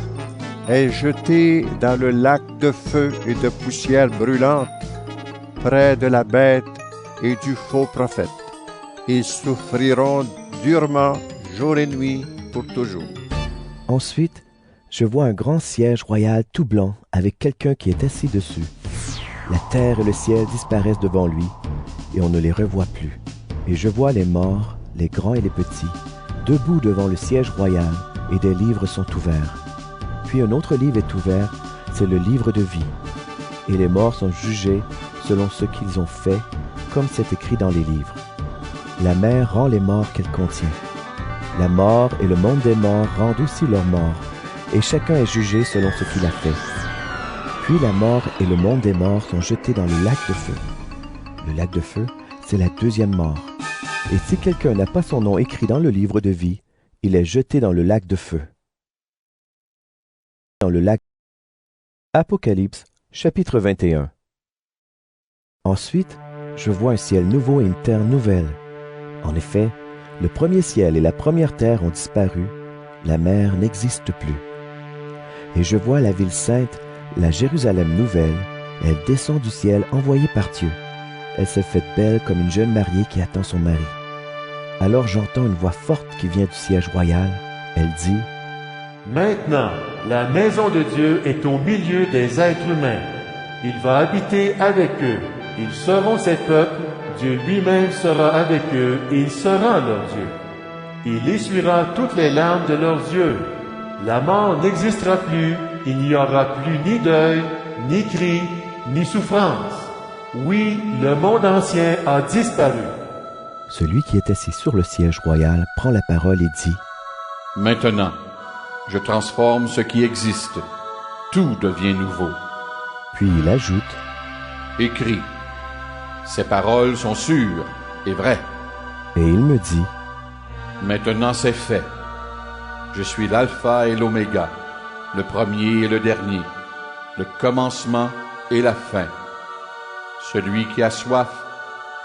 est jeté dans le lac de feu et de poussière brûlante près de la bête et du faux prophète. Ils souffriront durement jour et nuit pour toujours. Ensuite, je vois un grand siège royal tout blanc avec quelqu'un qui est assis dessus. La terre et le ciel disparaissent devant lui et on ne les revoit plus. Et je vois les morts, les grands et les petits, debout devant le siège royal et des livres sont ouverts. Puis un autre livre est ouvert, c'est le livre de vie. Et les morts sont jugés selon ce qu'ils ont fait, comme c'est écrit dans les livres. La mer rend les morts qu'elle contient. La mort et le monde des morts rendent aussi leurs morts, et chacun est jugé selon ce qu'il a fait. Puis la mort et le monde des morts sont jetés dans le lac de feu. Le lac de feu, c'est la deuxième mort. Et si quelqu'un n'a pas son nom écrit dans le livre de vie, il est jeté dans le lac de feu. Dans le lac. Apocalypse, chapitre 21. Ensuite, je vois un ciel nouveau et une terre nouvelle. En effet, le premier ciel et la première terre ont disparu, la mer n'existe plus. Et je vois la ville sainte, la Jérusalem nouvelle, elle descend du ciel envoyée par Dieu. Elle se fait belle comme une jeune mariée qui attend son mari. Alors j'entends une voix forte qui vient du siège royal. Elle dit: Maintenant, la maison de Dieu est au milieu des êtres humains. Il va habiter avec eux. Ils seront ses peuples. Dieu lui-même sera avec eux et il sera leur Dieu. Il essuiera toutes les larmes de leurs yeux. La mort n'existera plus. Il n'y aura plus ni deuil, ni cri, ni souffrance. Oui, le monde ancien a disparu. Celui qui est assis sur le siège royal prend la parole et dit: Maintenant, je transforme ce qui existe. Tout devient nouveau. Puis il ajoute: Écris. Ces paroles sont sûres et vraies. Et il me dit: Maintenant c'est fait. Je suis l'alpha et l'oméga, le premier et le dernier, le commencement et la fin. Celui qui a soif,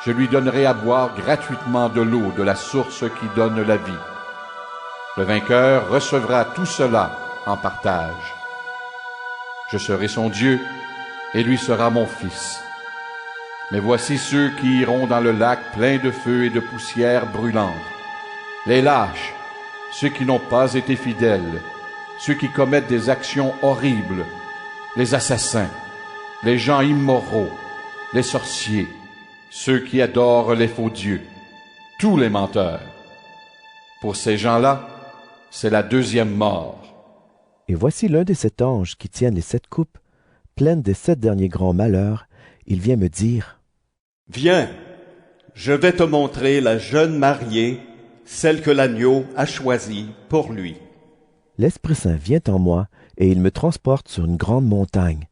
je lui donnerai à boire gratuitement de l'eau de la source qui donne la vie. Le vainqueur recevra tout cela en partage. Je serai son Dieu et lui sera mon fils. Mais voici ceux qui iront dans le lac plein de feu et de poussière brûlante. Les lâches, ceux qui n'ont pas été fidèles, ceux qui commettent des actions horribles, les assassins, les gens immoraux, les sorciers, ceux qui adorent les faux dieux, tous les menteurs. Pour ces gens-là, c'est la deuxième mort. Et voici l'un des 7 anges qui tiennent les 7 coupes, pleines des 7 derniers grands malheurs. il vient me dire, « Viens, je vais te montrer la jeune mariée, celle que l'agneau a choisie pour lui. » L'Esprit Saint vient en moi et il me transporte sur une grande montagne.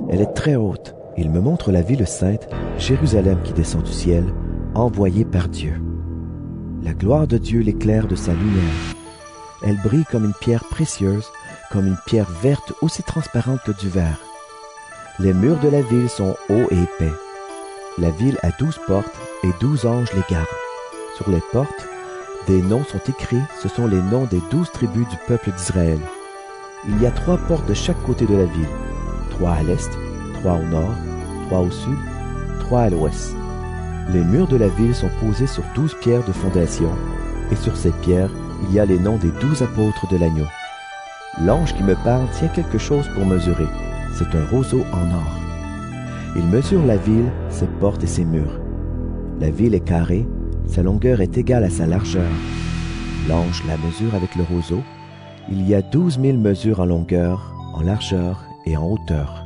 Elle est très haute. Il me montre la ville sainte, Jérusalem qui descend du ciel, envoyée par Dieu. La gloire de Dieu l'éclaire de sa lumière. Elle brille comme une pierre précieuse, comme une pierre verte aussi transparente que du verre. Les murs de la ville sont hauts et épais. La ville a 12 portes et 12 anges les gardent. Sur les portes, des noms sont écrits, ce sont les noms des 12 tribus du peuple d'Israël. Il y a 3 portes de chaque côté de la ville, 3 à l'est, 3 au nord, 3 au sud, 3 à l'ouest. Les murs de la ville sont posés sur 12 pierres de fondation, et sur ces pierres, il y a les noms des 12 apôtres de l'agneau. L'ange qui me parle tient quelque chose pour mesurer. C'est un roseau en or. Il mesure la ville, ses portes et ses murs. La ville est carrée, sa longueur est égale à sa largeur. L'ange la mesure avec le roseau. Il y a 12 000 mesures en longueur, en largeur et en hauteur.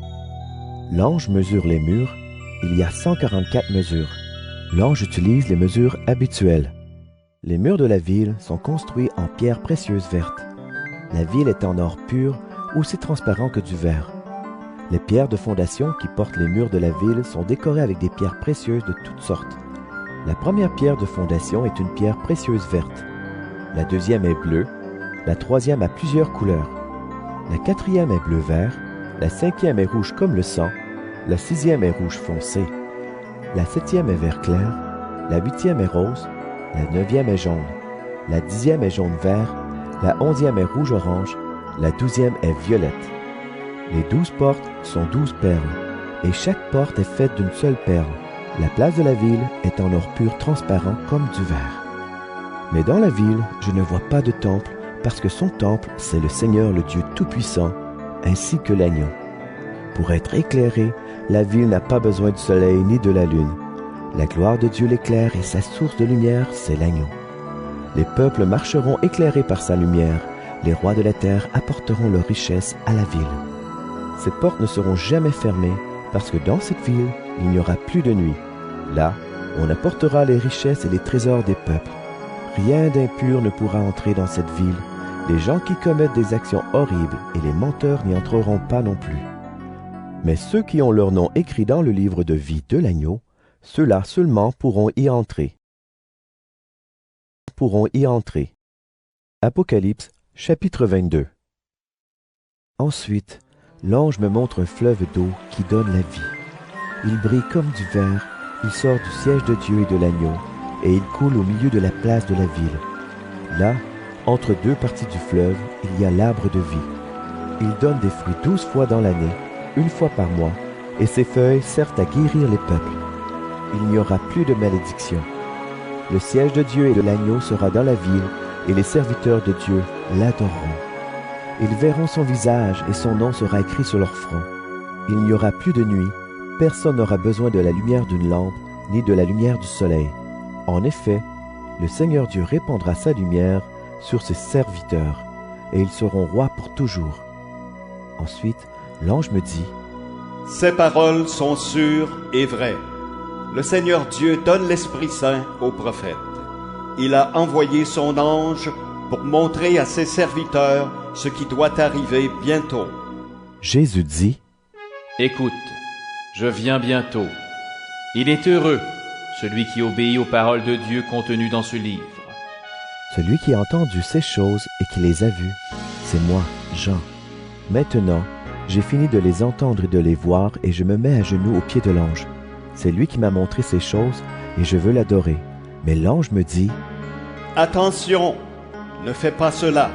L'ange mesure les murs. Il y a 144 mesures. L'ange utilise les mesures habituelles. Les murs de la ville sont construits en pierres précieuses vertes. La ville est en or pur, aussi transparent que du verre. Les pierres de fondation qui portent les murs de la ville sont décorées avec des pierres précieuses de toutes sortes. La première pierre de fondation est une pierre précieuse verte. La deuxième est bleue. La troisième a plusieurs couleurs. La quatrième est bleu-vert. La cinquième est rouge comme le sang. La sixième est rouge foncé. La septième est vert clair. La huitième est rose. La neuvième est jaune. La 10e est jaune-vert. La 11e est rouge-orange. La 12e est violette. Les 12 portes sont 12 perles, et chaque porte est faite d'une seule perle. La place de la ville est en or pur transparent comme du verre. Mais dans la ville, je ne vois pas de temple, parce que son temple, c'est le Seigneur le Dieu Tout-Puissant, ainsi que l'agneau. Pour être éclairée, la ville n'a pas besoin du soleil ni de la lune. La gloire de Dieu l'éclaire et sa source de lumière, c'est l'agneau. Les peuples marcheront éclairés par sa lumière. Les rois de la terre apporteront leur richesse à la ville. Ces portes ne seront jamais fermées, parce que dans cette ville, il n'y aura plus de nuit. Là, on apportera les richesses et les trésors des peuples. Rien d'impur ne pourra entrer dans cette ville. Les gens qui commettent des actions horribles et les menteurs n'y entreront pas non plus. Mais ceux qui ont leur nom écrit dans le livre de vie de l'agneau, ceux-là seulement pourront y entrer. Apocalypse, chapitre 22. Ensuite, l'ange me montre un fleuve d'eau qui donne la vie. Il brille comme du verre, il sort du siège de Dieu et de l'agneau, et il coule au milieu de la place de la ville. Là, entre deux parties du fleuve, il y a l'arbre de vie. Il donne des fruits 12 fois dans l'année, une fois par mois, et ses feuilles servent à guérir les peuples. Il n'y aura plus de malédiction. Le siège de Dieu et de l'agneau sera dans la ville, et les serviteurs de Dieu l'adoreront. Ils verront son visage et son nom sera écrit sur leur front. Il n'y aura plus de nuit, personne n'aura besoin de la lumière d'une lampe, ni de la lumière du soleil. En effet, le Seigneur Dieu répandra sa lumière sur ses serviteurs, et ils seront rois pour toujours. Ensuite, l'ange me dit, « Ces paroles sont sûres et vraies. Le Seigneur Dieu donne l'Esprit Saint aux prophètes. Il a envoyé son ange pour montrer à ses serviteurs ce qui doit arriver bientôt. » Jésus dit, « Écoute, je viens bientôt. Il est heureux, celui qui obéit aux paroles de Dieu contenues dans ce livre. » Celui qui a entendu ces choses et qui les a vues, c'est moi, Jean. Maintenant, j'ai fini de les entendre et de les voir, et je me mets à genoux aux pieds de l'ange. C'est lui qui m'a montré ces choses, et je veux l'adorer. Mais l'ange me dit, « Attention, ne fais pas cela.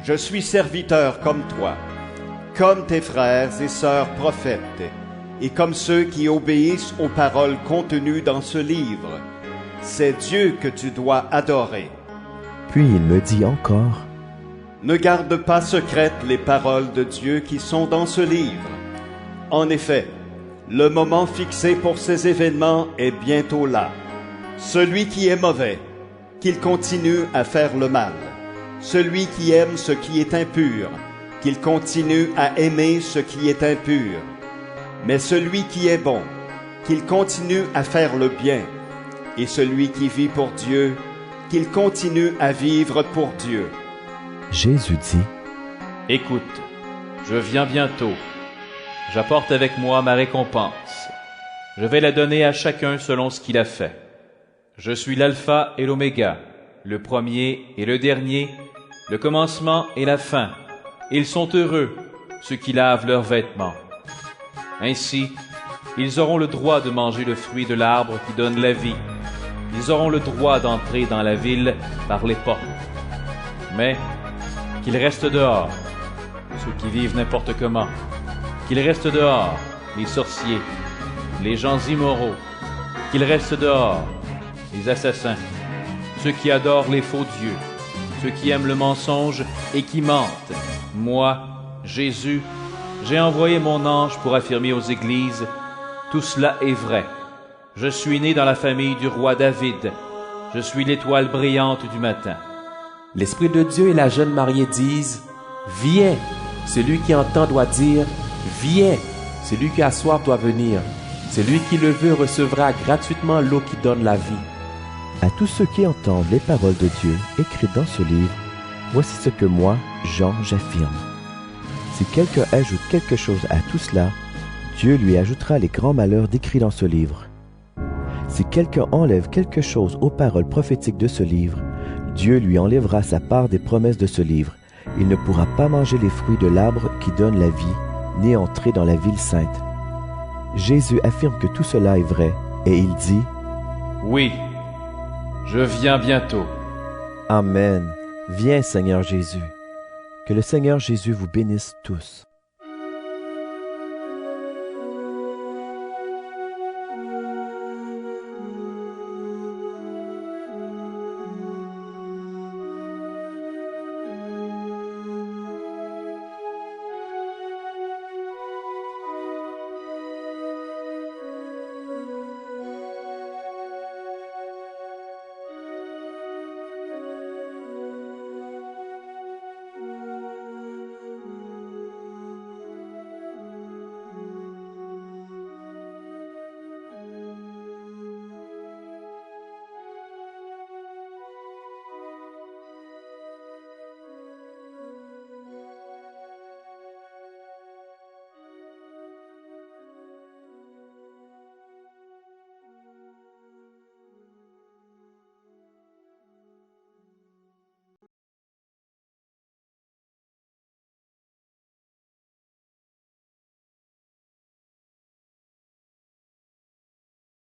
Je suis serviteur comme toi, comme tes frères et sœurs prophètes, et comme ceux qui obéissent aux paroles contenues dans ce livre. C'est Dieu que tu dois adorer. » Puis il me dit encore, « Ne garde pas secrètes les paroles de Dieu qui sont dans ce livre. En effet, le moment fixé pour ces événements est bientôt là. Celui qui est mauvais, qu'il continue à faire le mal. Celui qui aime ce qui est impur, qu'il continue à aimer ce qui est impur. Mais celui qui est bon, qu'il continue à faire le bien, et celui qui vit pour Dieu, qu'il continue à vivre pour Dieu. Jésus dit, Écoute, je viens bientôt. J'apporte avec moi ma récompense. Je vais la donner à chacun selon ce qu'il a fait. Je suis l'alpha et l'oméga, le premier et le dernier, le commencement et la fin. Ils sont heureux, ceux qui lavent leurs vêtements. Ainsi, ils auront le droit de manger le fruit de l'arbre qui donne la vie. Ils auront le droit d'entrer dans la ville par les portes. Mais qu'ils restent dehors, ceux qui vivent n'importe comment. Qu'ils restent dehors, les sorciers, les gens immoraux. Qu'ils restent dehors, les assassins, ceux qui adorent les faux dieux, ceux qui aiment le mensonge et qui mentent. Moi, Jésus, j'ai envoyé mon ange pour affirmer aux églises, tout cela est vrai. Je suis né dans la famille du roi David. Je suis l'étoile brillante du matin. L'Esprit de Dieu et la jeune mariée disent, Viens. Celui qui entend doit dire, Viens. Celui qui a soif doit venir. Celui qui le veut recevra gratuitement l'eau qui donne la vie. à tous ceux qui entendent les paroles de Dieu écrites dans ce livre, voici ce que moi, Jean, j'affirme. Si quelqu'un ajoute quelque chose à tout cela, Dieu lui ajoutera les grands malheurs décrits dans ce livre. Si quelqu'un enlève quelque chose aux paroles prophétiques de ce livre, Dieu lui enlèvera sa part des promesses de ce livre. Il ne pourra pas manger les fruits de l'arbre qui donne la vie, ni entrer dans la ville sainte. Jésus affirme que tout cela est vrai, et il dit, Oui, je viens bientôt. Amen. Viens, Seigneur Jésus. Que le Seigneur Jésus vous bénisse tous.